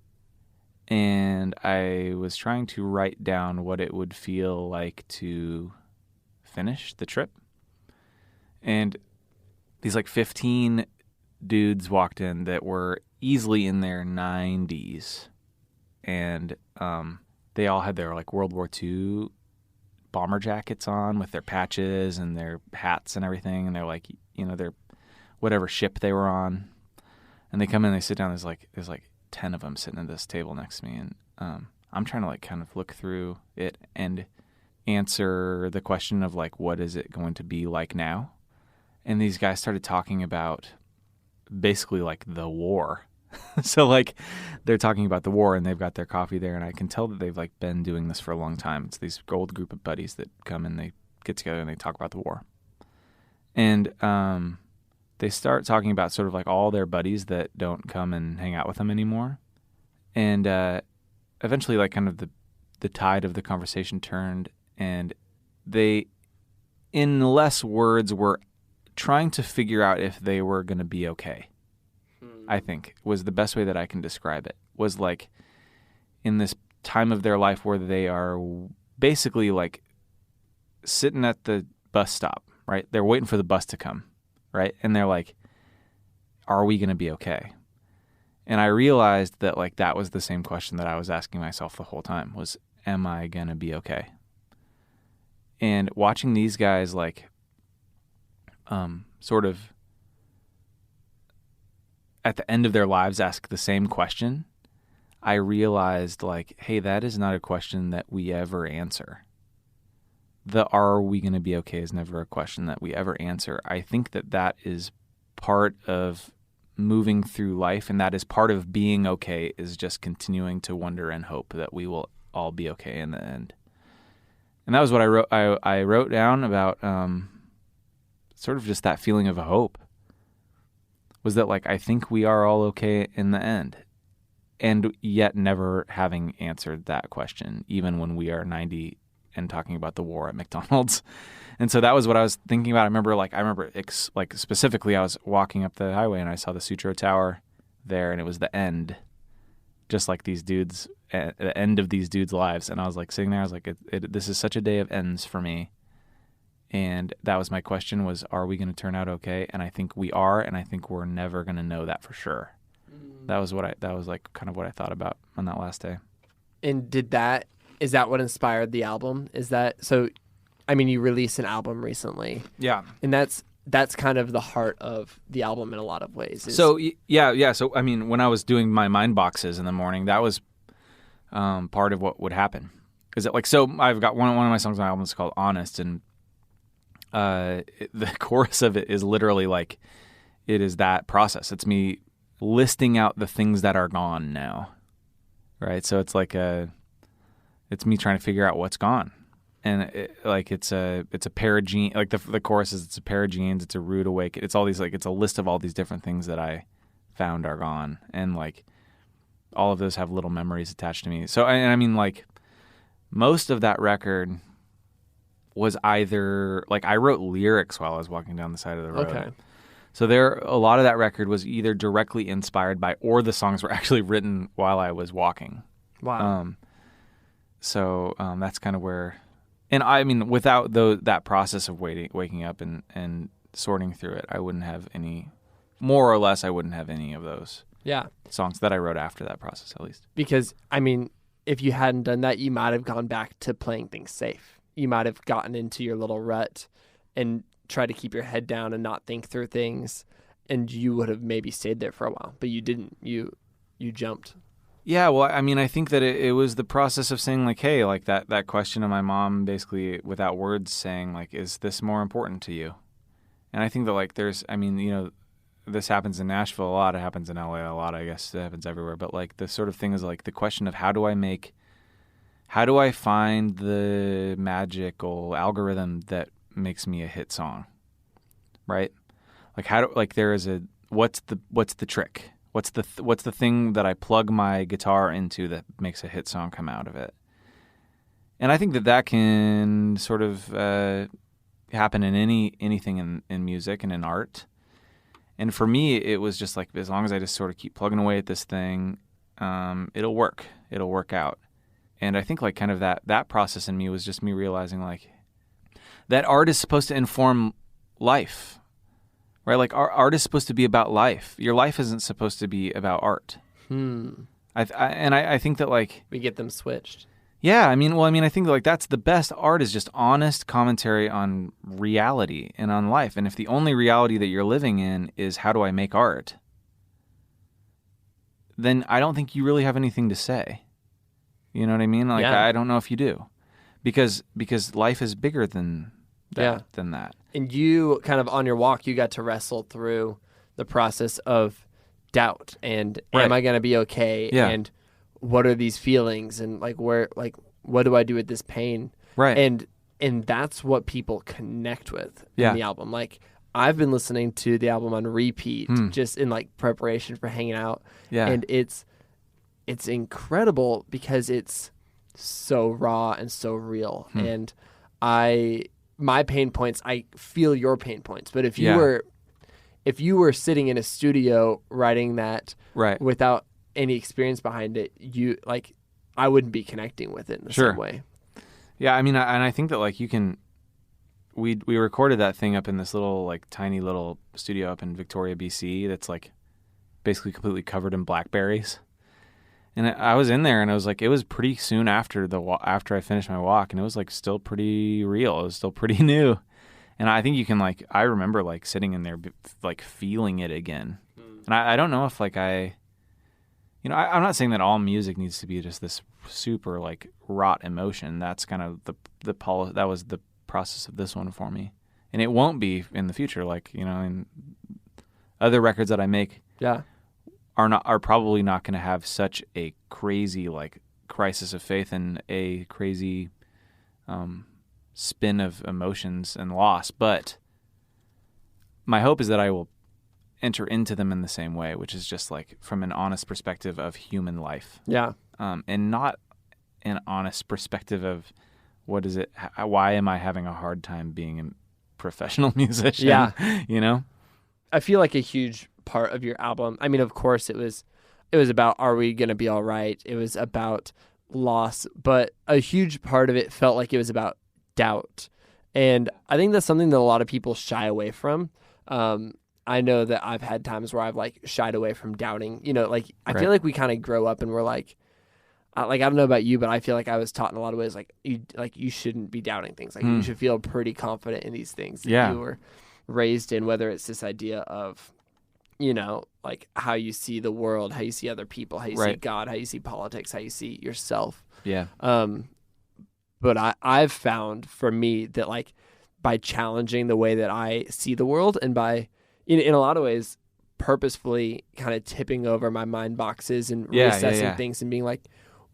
and I was trying to write down what it would feel like to finish the trip. And these like 15 dudes walked in that were easily in their 90s, and they all had their like World War II bomber jackets on with their patches and their hats and everything, and they're like, they're whatever ship they were on, and they come in, they sit down. There's like 10 of them sitting at this table next to me, and I'm trying to like kind of look through it and answer the question of like, what is it going to be like now? And these guys started talking about basically like the war. So like they're talking about the war, and they've got their coffee there, and I can tell that they've like been doing this for a long time. It's these old group of buddies that come and they get together and they talk about the war. And they start talking about sort of like all their buddies that don't come and hang out with them anymore. And eventually like kind of the tide of the conversation turned, and they, in less words, were trying to figure out if they were going to be okay. I think was the best way that I can describe it. Was like in this time of their life where they are basically like sitting at the bus stop, right? They're waiting for the bus to come, right? And they're like, are we going to be okay? And I realized that like that was the same question that I was asking myself the whole time, was, am I going to be okay? And watching these guys like sort of at the end of their lives ask the same question, I realized like, hey, that is not a question that we ever answer. The are we going to be okay is never a question that we ever answer. I think that is part of moving through life, and that is part of being okay, is just continuing to wonder and hope that we will all be okay in the end. And that was what I wrote. I wrote down about sort of just that feeling of hope, was that like I think we are all okay in the end, and yet never having answered that question, even when we are 90 and talking about the war at McDonald's. And so that was what I was thinking about. I remember specifically I was walking up the highway and I saw the Sutro Tower there, and it was the end, just like these dudes, the end of these dudes' lives. And I was like sitting there, I was like, this is such a day of ends for me. And that was my question, was, are we going to turn out okay? And I think we are, and I think we're never going to know that for sure. That was like kind of what I thought about on that last day. And is that what inspired the album? Is that, so, I mean, you released an album recently. Yeah. And that's kind of the heart of the album in a lot of ways. So, yeah. So, I mean, when I was doing my mind boxes in the morning, that was part of what would happen. Is that like, so I've got one of my songs on my album is called Honest, and the chorus of it is literally like, it is that process. It's me listing out the things that are gone now, right? So it's like it's me trying to figure out what's gone, and it's a pair of jeans. Like the chorus is, it's a pair of jeans, it's a rude awakening. It's all these, like, it's a list of all these different things that I found are gone, and like all of those have little memories attached to me. So I mean, like, most of that record was either like I wrote lyrics while I was walking down the side of the road. Okay. So a lot of that record was either directly inspired by, or the songs were actually written while I was walking. Wow. So that's kind of where, and I mean, without that process of waking up and sorting through it, I wouldn't have any, more or less, I wouldn't have any of those songs that I wrote after that process, at least. Because, I mean, if you hadn't done that, you might have gone back to playing things safe. You might have gotten into your little rut and tried to keep your head down and not think through things, and you would have maybe stayed there for a while, but you didn't. You jumped. Yeah, well, I mean, I think that it was the process of saying, like, hey, like that question of my mom, basically without words, saying, like, is this more important to you? And I think that, like, this happens in Nashville a lot. It happens in LA a lot. I guess it happens everywhere. But, like, the sort of thing is, like, the question of how do I find the magical algorithm that makes me a hit song, right? Like, what's the trick? What's the thing that I plug my guitar into that makes a hit song come out of it? And I think that can sort of happen in anything in music and in art. And for me, it was just like, as long as I just sort of keep plugging away at this thing, it'll work. It'll work out. And I think, like, kind of that process in me was just me realizing, like, that art is supposed to inform life. Right, like art is supposed to be about life. Your life isn't supposed to be about art. I think that, like, we get them switched. Yeah, I mean, I think, like, that's the best art, is just honest commentary on reality and on life. And if the only reality that you're living in is how do I make art, then I don't think you really have anything to say. You know what I mean? Like, I don't know if you do, because life is bigger than that. And you kind of, on your walk, you got to wrestle through the process of doubt and am I going to be okay? Yeah. And what are these feelings? And, like, what do I do with this pain? Right. And that's what people connect with in the album. Like, I've been listening to the album on repeat just in, like, preparation for hanging out. Yeah. And it's incredible because it's so raw and so real. And my pain points, I feel your pain points. But if you were sitting in a studio writing that without any experience behind it, I wouldn't be connecting with it in the same way. Yeah, I mean, and I think that, like, we recorded that thing up in this little, like, tiny little studio up in Victoria, BC, that's, like, basically completely covered in blackberries. And I was in there, and I was like, it was pretty soon after I finished my walk, and it was, like, still pretty real. It was still pretty new. And I think you can, like, I remember, like, sitting in there, like, feeling it again. And I don't know if, like, I'm not saying that all music needs to be just this super, like, wrought emotion. That's kind of that was the process of this one for me. And it won't be in the future, like, in other records that I make. Yeah. Are probably not going to have such a crazy, like, crisis of faith and a crazy spin of emotions and loss. But my hope is that I will enter into them in the same way, which is just, like, from an honest perspective of human life. Yeah. And not an honest perspective of what is it? Why am I having a hard time being a professional musician? Yeah. I feel like a huge part of your album, I mean, of course it was about, are we going to be all right? It was about loss, but a huge part of it felt like it was about doubt. And I think that's something that a lot of people shy away from. I know that I've had times where I've, like, shied away from doubting, like, I feel like we kind of grow up and we're like, I don't know about you, but I feel like I was taught in a lot of ways, like, you shouldn't be doubting things. Like, you should feel pretty confident in these things that you were raised in, whether it's this idea of, like, how you see the world, how you see other people, how you see God, how you see politics, how you see yourself. Yeah. But I've found for me that, like, by challenging the way that I see the world and by, in a lot of ways, purposefully kind of tipping over my mind boxes and reassessing things and being like,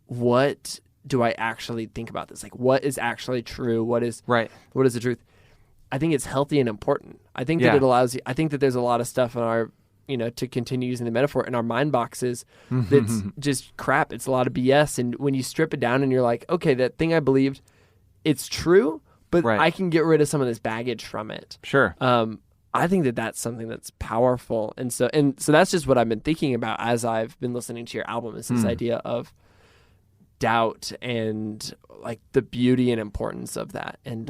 what do I actually think about this? Like, what is actually true? What is the truth? I think it's healthy and important. I think that it allows you, I think that there's a lot of stuff in our, to continue using the metaphor, in our mind boxes that's just crap. It's a lot of BS. And when you strip it down and you're like, okay, that thing I believed, it's true, but I can get rid of some of this baggage from it. Sure. I think that that's something that's powerful. And so that's just what I've been thinking about as I've been listening to your album, is this idea of doubt and, like, the beauty and importance of that. And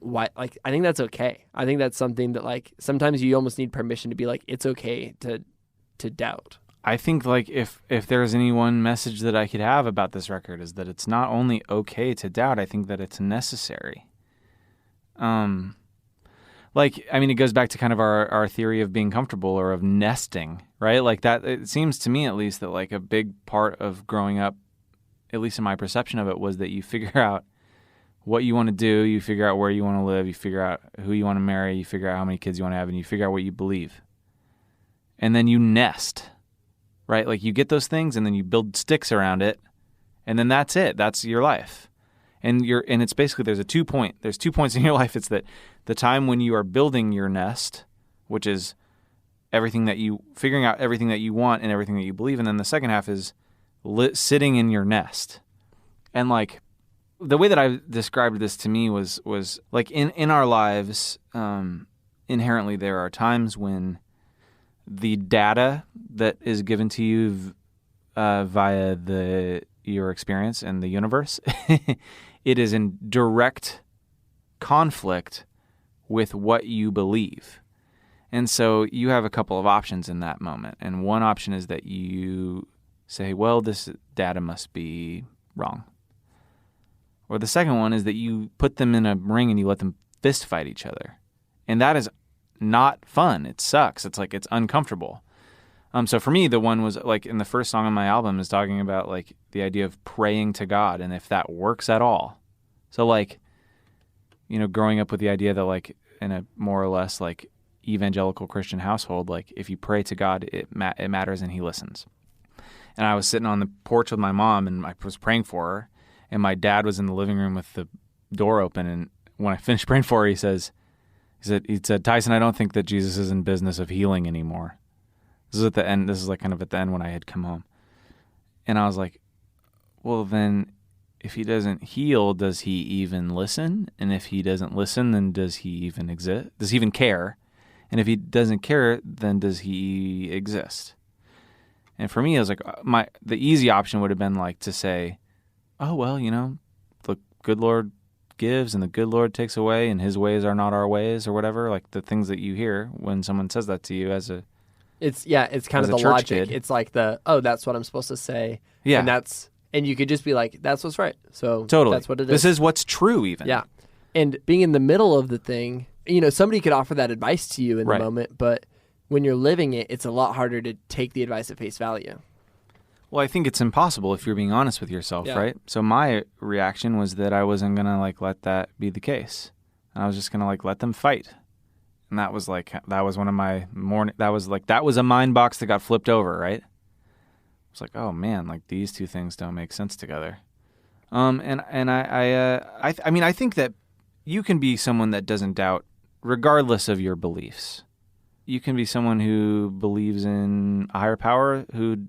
why, like, I think that's okay. I think that's something that, like, sometimes you almost need permission to be like, it's okay to doubt. I think like if there's any one message that I could have about this record is that it's not only okay to doubt, I think that it's necessary. Like, I mean, it goes back to kind of our theory of being comfortable or of nesting, right? Like that, it seems to me at least that like a big part of growing up, at least in my perception of it, was that you figure out what you want to do, you figure out where you want to live, you figure out who you want to marry, you figure out how many kids you want to have, and you figure out what you believe. And then you nest, right? Like you get those things and then you build sticks around it, and then that's it. That's your life. And it's basically there's 2 points in your life. It's that the time when you are building your nest, which is figuring out everything that you want and everything that you believe, and then the second half is sitting in your nest. And like the way that I described this to me was like in our lives, inherently there are times when the data that is given to you via your experience and the universe, it is in direct conflict with what you believe. And so you have a couple of options in that moment. And one option is that you say, well, this data must be wrong. Or the second one is that you put them in a ring and you let them fist fight each other. And that is not fun. It sucks. It's like, it's uncomfortable. So for me, the one was like in the first song on my album is talking about like the idea of praying to God and if that works at all. So like, you know, growing up with the idea that like in a more or less like evangelical Christian household, like if you pray to God, it matters and he listens. And I was sitting on the porch with my mom and I was praying for her, and my dad was in the living room with the door open. And when I finished praying for her, he said, Tyson, I don't think that Jesus is in business of healing anymore. This is at the end. This is like kind of at the end when I had come home. And I was like, well, then if he doesn't heal, does he even listen? And if he doesn't listen, then does he even exist? Does he even care? And if he doesn't care, then does he exist? And for me, it was like the easy option would have been like to say, oh, well, you know, the good Lord gives and the good Lord takes away and his ways are not our ways or whatever. Like the things that you hear when someone says that to you as a It's kind of the logic. Kid. It's like that's what I'm supposed to say. Yeah. And you could just be like, that's what's right. So totally. That's what it is. This is what's true even. Yeah. And being in the middle of the thing, you know, somebody could offer that advice to you in the moment, but when you're living it, it's a lot harder to take the advice at face value. Well, I think it's impossible if you're being honest with yourself, right? So my reaction was that I wasn't going to like let that be the case. I was just going to like let them fight. And that was one of my that was a mind box that got flipped over, right? It's like, oh man, like these two things don't make sense together. I mean, I think that you can be someone that doesn't doubt regardless of your beliefs. You can be someone who believes in a higher power who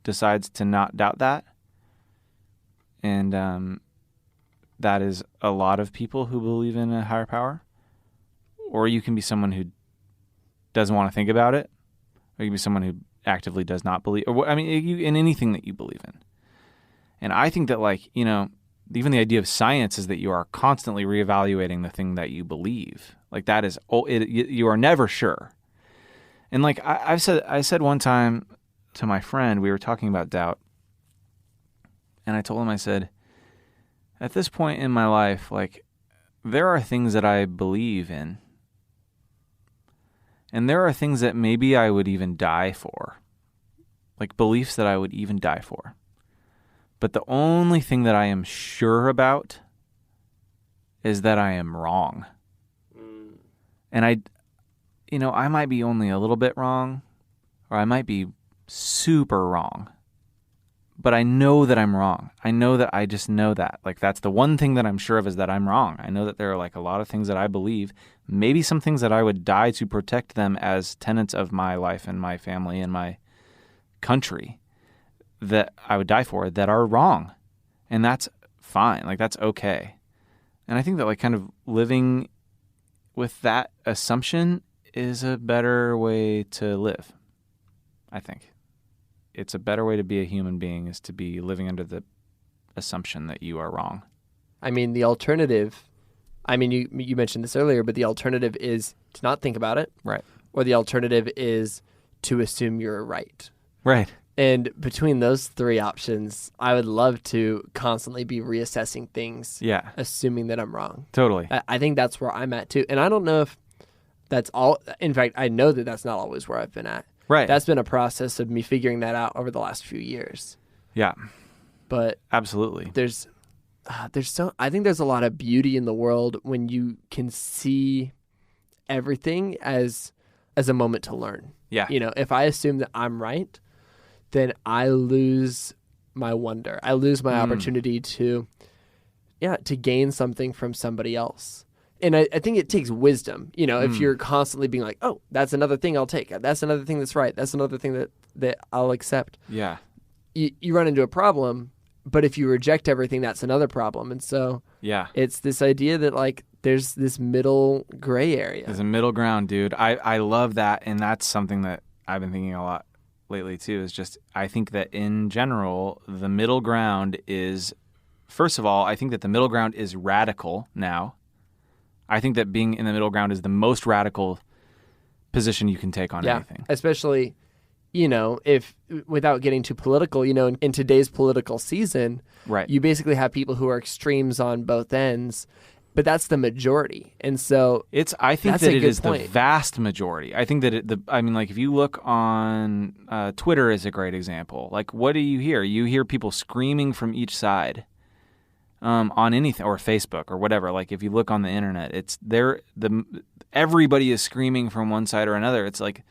decides to not doubt that. And that is a lot of people who believe in a higher power. Or you can be someone who doesn't want to think about it. Or you can be someone who actively does not believe. Or, I mean, in anything that you believe in. And I think that, like, you know, even the idea of science is that you are constantly reevaluating the thing that you believe. Like that is, you are never sure. And like I said one time to my friend, we were talking about doubt. And I told him, I said, at this point in my life, like, there are things that I believe in. And there are things that maybe I would even die for. Like beliefs that I would even die for. But the only thing that I am sure about is that I am wrong. And I might be only a little bit wrong, or I might be super wrong. But I know that I'm wrong. I know that I just know that. Like, that's the one thing that I'm sure of is that I'm wrong. I know that there are, like, a lot of things that I believe, maybe some things that I would die to protect them as tenets of my life and my family and my country that I would die for that are wrong. And that's fine. Like, that's okay. And I think that, like, kind of living with that assumption is a better way to live, I think. It's a better way to be a human being is to be living under the assumption that you are wrong. I mean, the alternative, you mentioned this earlier, but the alternative is to not think about it. Right. Or the alternative is to assume you're right. Right. And between those three options, I would love to constantly be reassessing things, Yeah. assuming that I'm wrong. Totally. I think that's where I'm at too. And I don't know if that's all. In fact, I know that that's not always where I've been at. Right. That's been a process of me figuring that out over the last few years. Yeah. But absolutely. I think there's a lot of beauty in the world when you can see everything as a moment to learn. Yeah. If I assume that I'm right, then I lose my wonder. I lose my opportunity to gain something from somebody else. And I think it takes wisdom, if you're constantly being like, oh, that's another thing I'll take. That's another thing that's right. That's another thing that I'll accept. Yeah. You run into a problem, but if you reject everything, that's another problem. And so it's this idea that like there's this middle gray area. There's a middle ground, dude. I love that. And that's something that I've been thinking a lot lately too, is just I think that in general, the middle ground is, first of all, I think that the middle ground is radical now. I think that being in the middle ground is the most radical position you can take on anything. Especially, if without getting too political, in today's political season, right, you basically have people who are extremes on both ends, but that's the majority. And so I think that it is point. The vast majority. I think that if you look on Twitter is a great example. Like, what do you hear? You hear people screaming from each side. On anything, or Facebook or whatever. Like if you look on the internet, it's there. Everybody is screaming from one side or another. It's like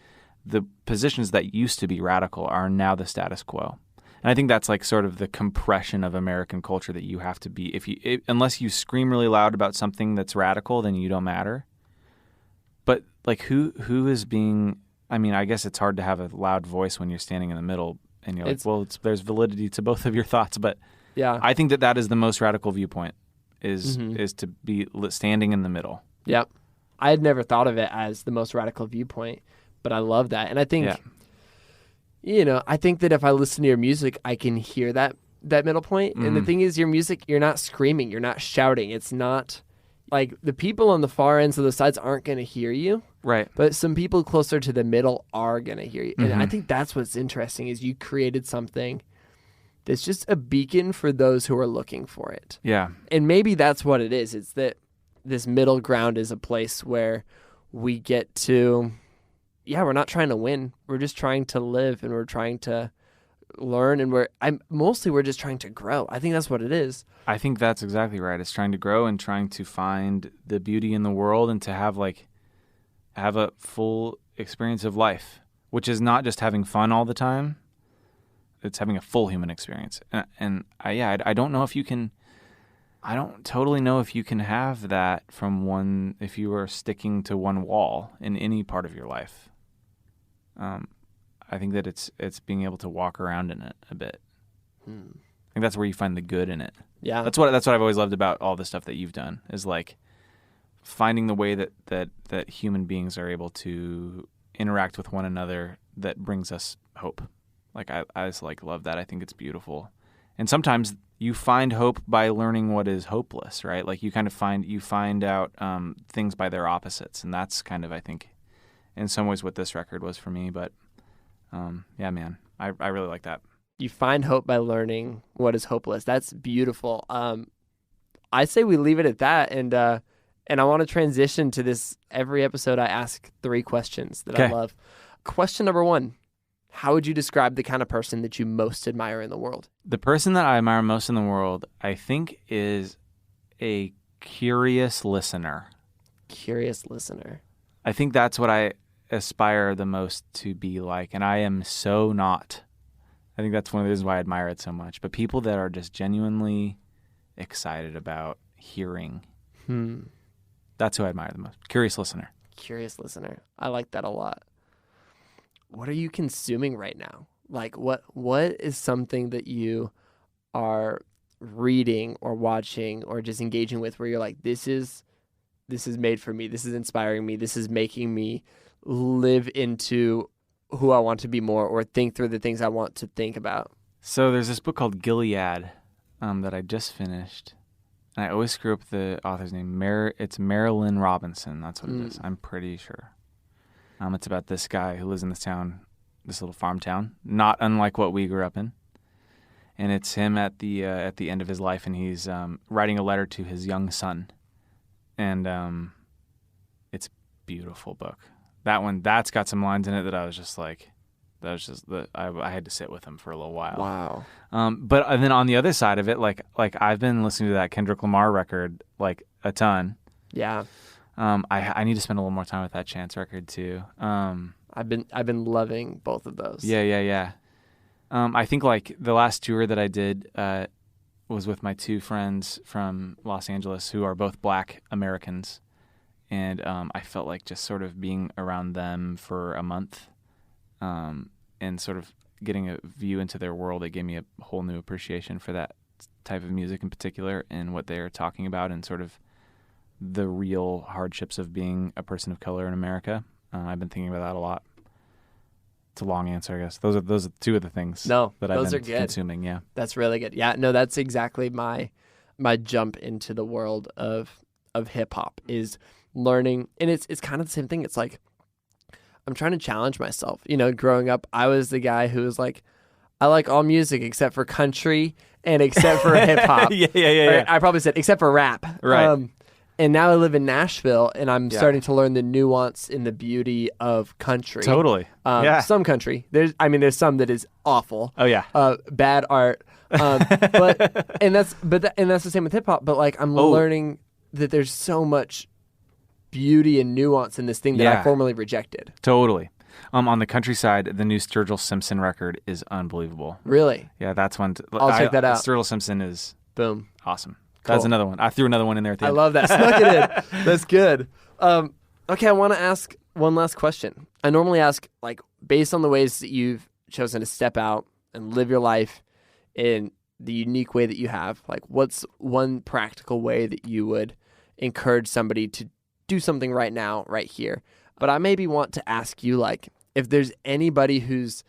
the positions that used to be radical are now the status quo. And I think that's like sort of the compression of American culture, that you have to be, unless you scream really loud about something that's radical, then you don't matter. But like who is being, I guess it's hard to have a loud voice when you're standing in the middle and you're there's validity to both of your thoughts, but yeah, I think that is the most radical viewpoint, is to be standing in the middle. Yep. I had never thought of it as the most radical viewpoint, but I love that. And I think, I think that if I listen to your music, I can hear that middle point. And the thing is, your music, you're not screaming, you're not shouting. It's not like the people on the far ends of the sides aren't going to hear you. Right. But some people closer to the middle are going to hear you. And I think that's what's interesting, is you created something that's just a beacon for those who are looking for it. Yeah. And maybe that's what it is. It's that this middle ground is a place where we get to, we're not trying to win. We're just trying to live, and we're trying to learn, and we're just trying to grow. I think that's what it is. I think that's exactly right. It's trying to grow and trying to find the beauty in the world, and to have a full experience of life, which is not just having fun all the time. It's having a full human experience. And I don't know if you can, I don't totally know if you can have that if you are sticking to one wall in any part of your life. I think that it's being able to walk around in it a bit. I think that's where you find the good in it. Yeah. That's what I've always loved about all the stuff that you've done, is like finding the way that human beings are able to interact with one another that brings us hope. Like I just love that. I think it's beautiful. And sometimes you find hope by learning what is hopeless, right? Like you kind of find out things by their opposites, and that's kind of, I think, in some ways what this record was for me. But yeah, man, I really like that. You find hope by learning what is hopeless. That's beautiful. I say we leave it at that, and I want to transition to this. Every episode I ask 3 questions that I love. Question number 1. How would you describe the kind of person that you most admire in the world? The person that I admire most in the world, I think, is a curious listener. Curious listener. I think that's what I aspire the most to be like, and I am so not. I think that's one of the reasons why I admire it so much. But people that are just genuinely excited about hearing. That's who I admire the most. Curious listener. Curious listener. I like that a lot. What are you consuming right now? Like what is something that you are reading or watching or just engaging with where you're like, this is made for me. This is inspiring me. This is making me live into who I want to be more, or think through the things I want to think about. So there's this book called Gilead that I just finished. And I always screw up the author's name. It's Marilyn Robinson. That's what it is. I'm pretty sure. It's about this guy who lives in this town this little farm town, not unlike what we grew up in. And it's him at the end of his life, and he's writing a letter to his young son. And it's a beautiful book. That's got some lines in it that I was just like, I had to sit with him for a little while. Wow. But then on the other side of it, like I've been listening to that Kendrick Lamar record like a ton. Yeah. I need to spend a little more time with that Chance record too. I've been loving both of those. Yeah. I think like the last tour that I did was with my two friends from Los Angeles who are both Black Americans, and I felt like just sort of being around them for a month, and sort of getting a view into their world. It gave me a whole new appreciation for that type of music in particular and what they're talking about and sort of the real hardships of being a person of color in America. I've been thinking about that a lot. It's a long answer, I guess. Those are two of the things that I've been consuming. Yeah, that's really good. Yeah, no, that's exactly my jump into the world of hip hop is learning, and it's kind of the same thing. It's like I'm trying to challenge myself. You know, growing up, I was the guy who was like, I like all music except for country and except for hip hop. Yeah. I probably said except for rap. Right. And now I live in Nashville, and I'm starting to learn the nuance and the beauty of country. Totally. Some country. There's some that is awful. Oh yeah. Bad art. But that's the same with hip hop. But like I'm learning that there's so much beauty and nuance in this thing that I formerly rejected. Totally. On the countryside, the new Sturgill Simpson record is unbelievable. Really? Yeah, that's one. I'll check that out. Sturgill Simpson is boom. Awesome. Cool. That's another one. I threw another one in there at the end. I love that. Snuck it in. That's good. Okay, I want to ask one last question. I normally ask, like, based on the ways that you've chosen to step out and live your life in the unique way that you have, like, what's one practical way that you would encourage somebody to do something right now, right here? But I maybe want to ask you, like, if there's anybody who's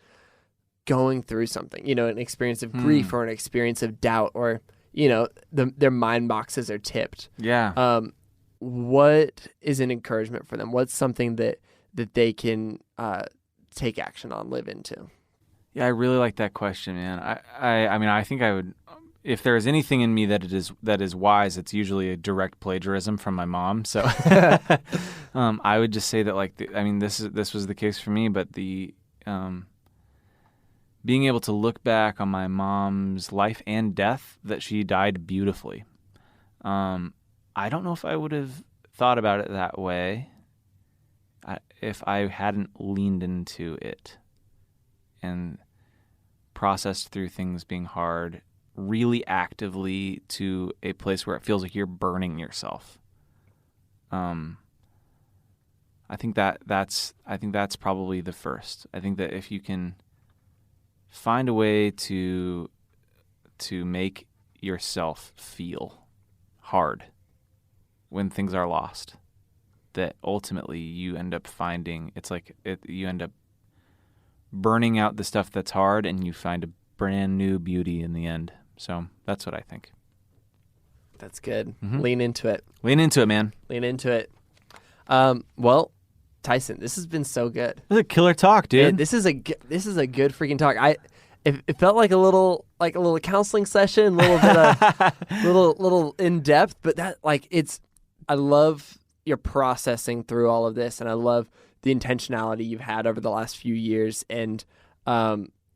going through something, you know, an experience of grief or an experience of doubt, or you know, their mind boxes are tipped. Yeah. What is an encouragement for them? What's something that they can take action on, live into? Yeah, I really like that question, man. I mean, I think I would, if there is anything in me that is wise, it's usually a direct plagiarism from my mom. So I would just say that, like, this was the case for me, but the being able to look back on my mom's life and death, that she died beautifully. I don't know if I would have thought about it that way if I hadn't leaned into it and processed through things being hard really actively to a place where it feels like you're burning yourself. I think that's probably the first. I think that if you can find a way to make yourself feel hard when things are lost, that ultimately you end up finding you end up burning out the stuff that's hard, and you find a brand new beauty in the end. So that's what I think. That's good. Mm-hmm. Lean into it. Lean into it, man. Lean into it. Well, Tyson, this has been so good. This is a killer talk, dude. This is a good freaking talk. It felt like a little counseling session, a little bit of little in depth, but that, like, I love your processing through all of this, and I love the intentionality you've had over the last few years, and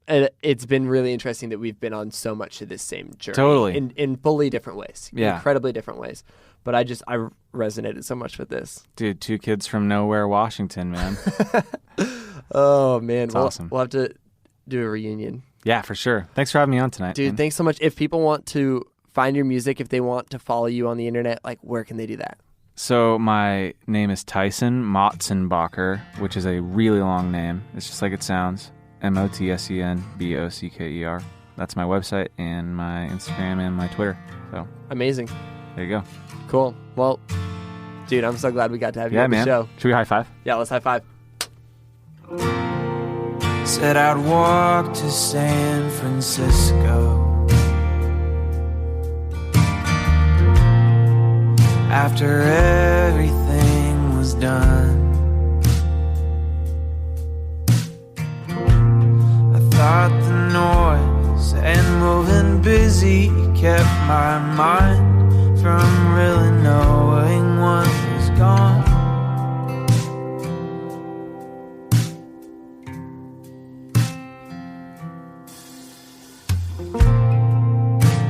it's been really interesting that we've been on so much of this same journey, totally, in fully different ways, yeah, incredibly different ways. But I resonated so much with this, dude. Two kids from nowhere, Washington, man. Oh man, it's awesome. We'll have to do a reunion. Yeah, for sure. Thanks for having me on tonight, dude. Man. Thanks so much. If people want to find your music, if they want to follow you on the internet, like, where can they do that? So my name is Tyson Motsenbocker, which is a really long name. It's just like it sounds. Motsenbocker. That's my website and my Instagram and my Twitter. So amazing. There you go. Cool. Well, dude, I'm so glad we got to have you on the show. Should we high five? Yeah, let's high five. Said I'd walk to San Francisco after everything was done. jealousy kept my mind from really knowing what was gone.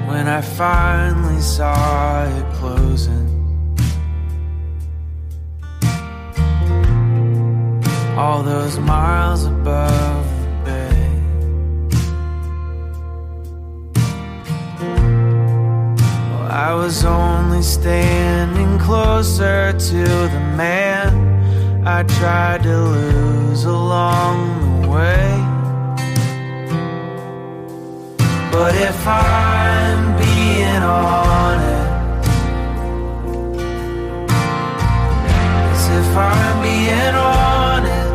When I finally saw it closing, all those miles above the bay, well, I was only standing closer to the man I tried to lose along the way. But if I'm being honest, as if I'm being honest,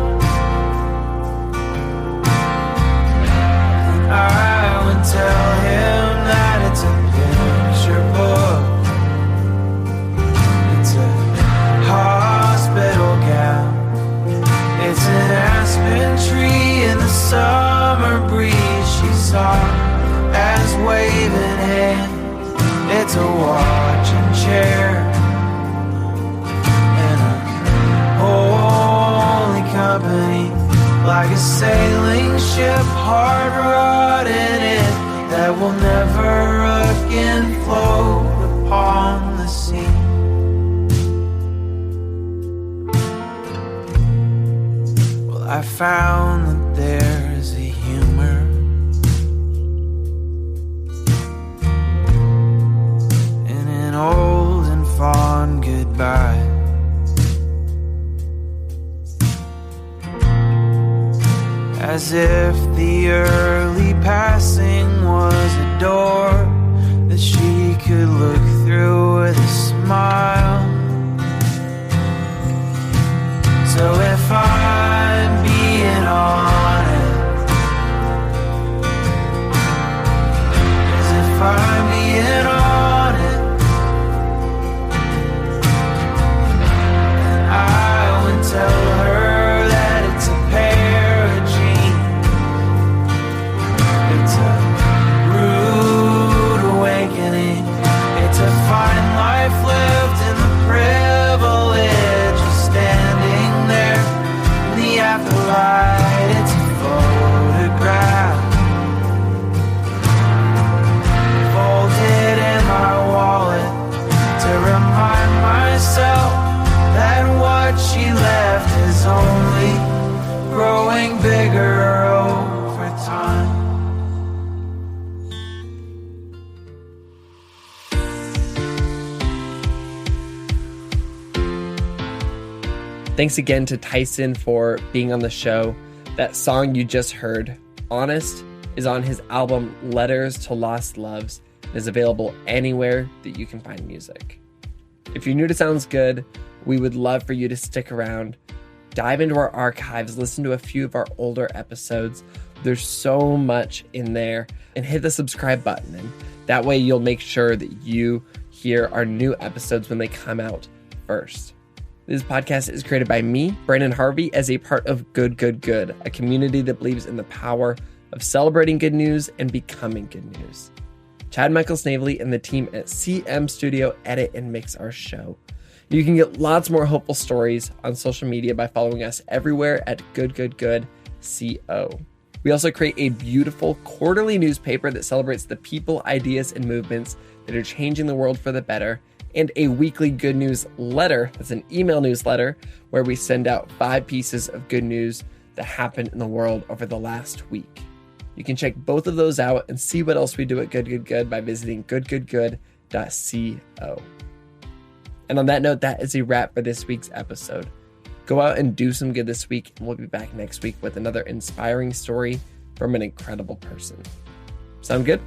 then I would tell him that it's a picture book, it's a hospital gown, it's an aspen tree in the summer breeze. She saw as waving hands, it's a watch and chair, and a holy company, like a sailing ship hard rotted in, that will never again float upon the sea. Well, I found that there's a humor old and fond goodbye, as if the early passing was a door that she could look through with a smile. So if I'm being honest, as if I'm being honest, tell her that it's a pair of jeans, it's a rude awakening, it's a fine life lived in the privilege of standing there in the afterlight. It's a photograph folded in my wallet to remind myself that what she left is only growing bigger over time. Thanks again to Tyson for being on the show. That song you just heard, Honest, is on his album Letters to Lost Loves and is available anywhere that you can find music. If you're new to Sounds Good, we would love for you to stick around, dive into our archives, listen to a few of our older episodes. There's so much in there, and hit the subscribe button. And that way you'll make sure that you hear our new episodes when they come out first. This podcast is created by me, Brandon Harvey, as a part of Good, Good, Good, a community that believes in the power of celebrating good news and becoming good news. Chad Michael Snavely and the team at CM Studio edit and mix our show. You can get lots more hopeful stories on social media by following us everywhere at GoodGoodGoodCO. We also create a beautiful quarterly newspaper that celebrates the people, ideas, and movements that are changing the world for the better, and a weekly good news letter. That's an email newsletter where we send out 5 pieces of good news that happened in the world over the last week. You can check both of those out and see what else we do at Good Good Good by visiting goodgoodgood.co. And on that note, that is a wrap for this week's episode. Go out and do some good this week, and we'll be back next week with another inspiring story from an incredible person. Sound good?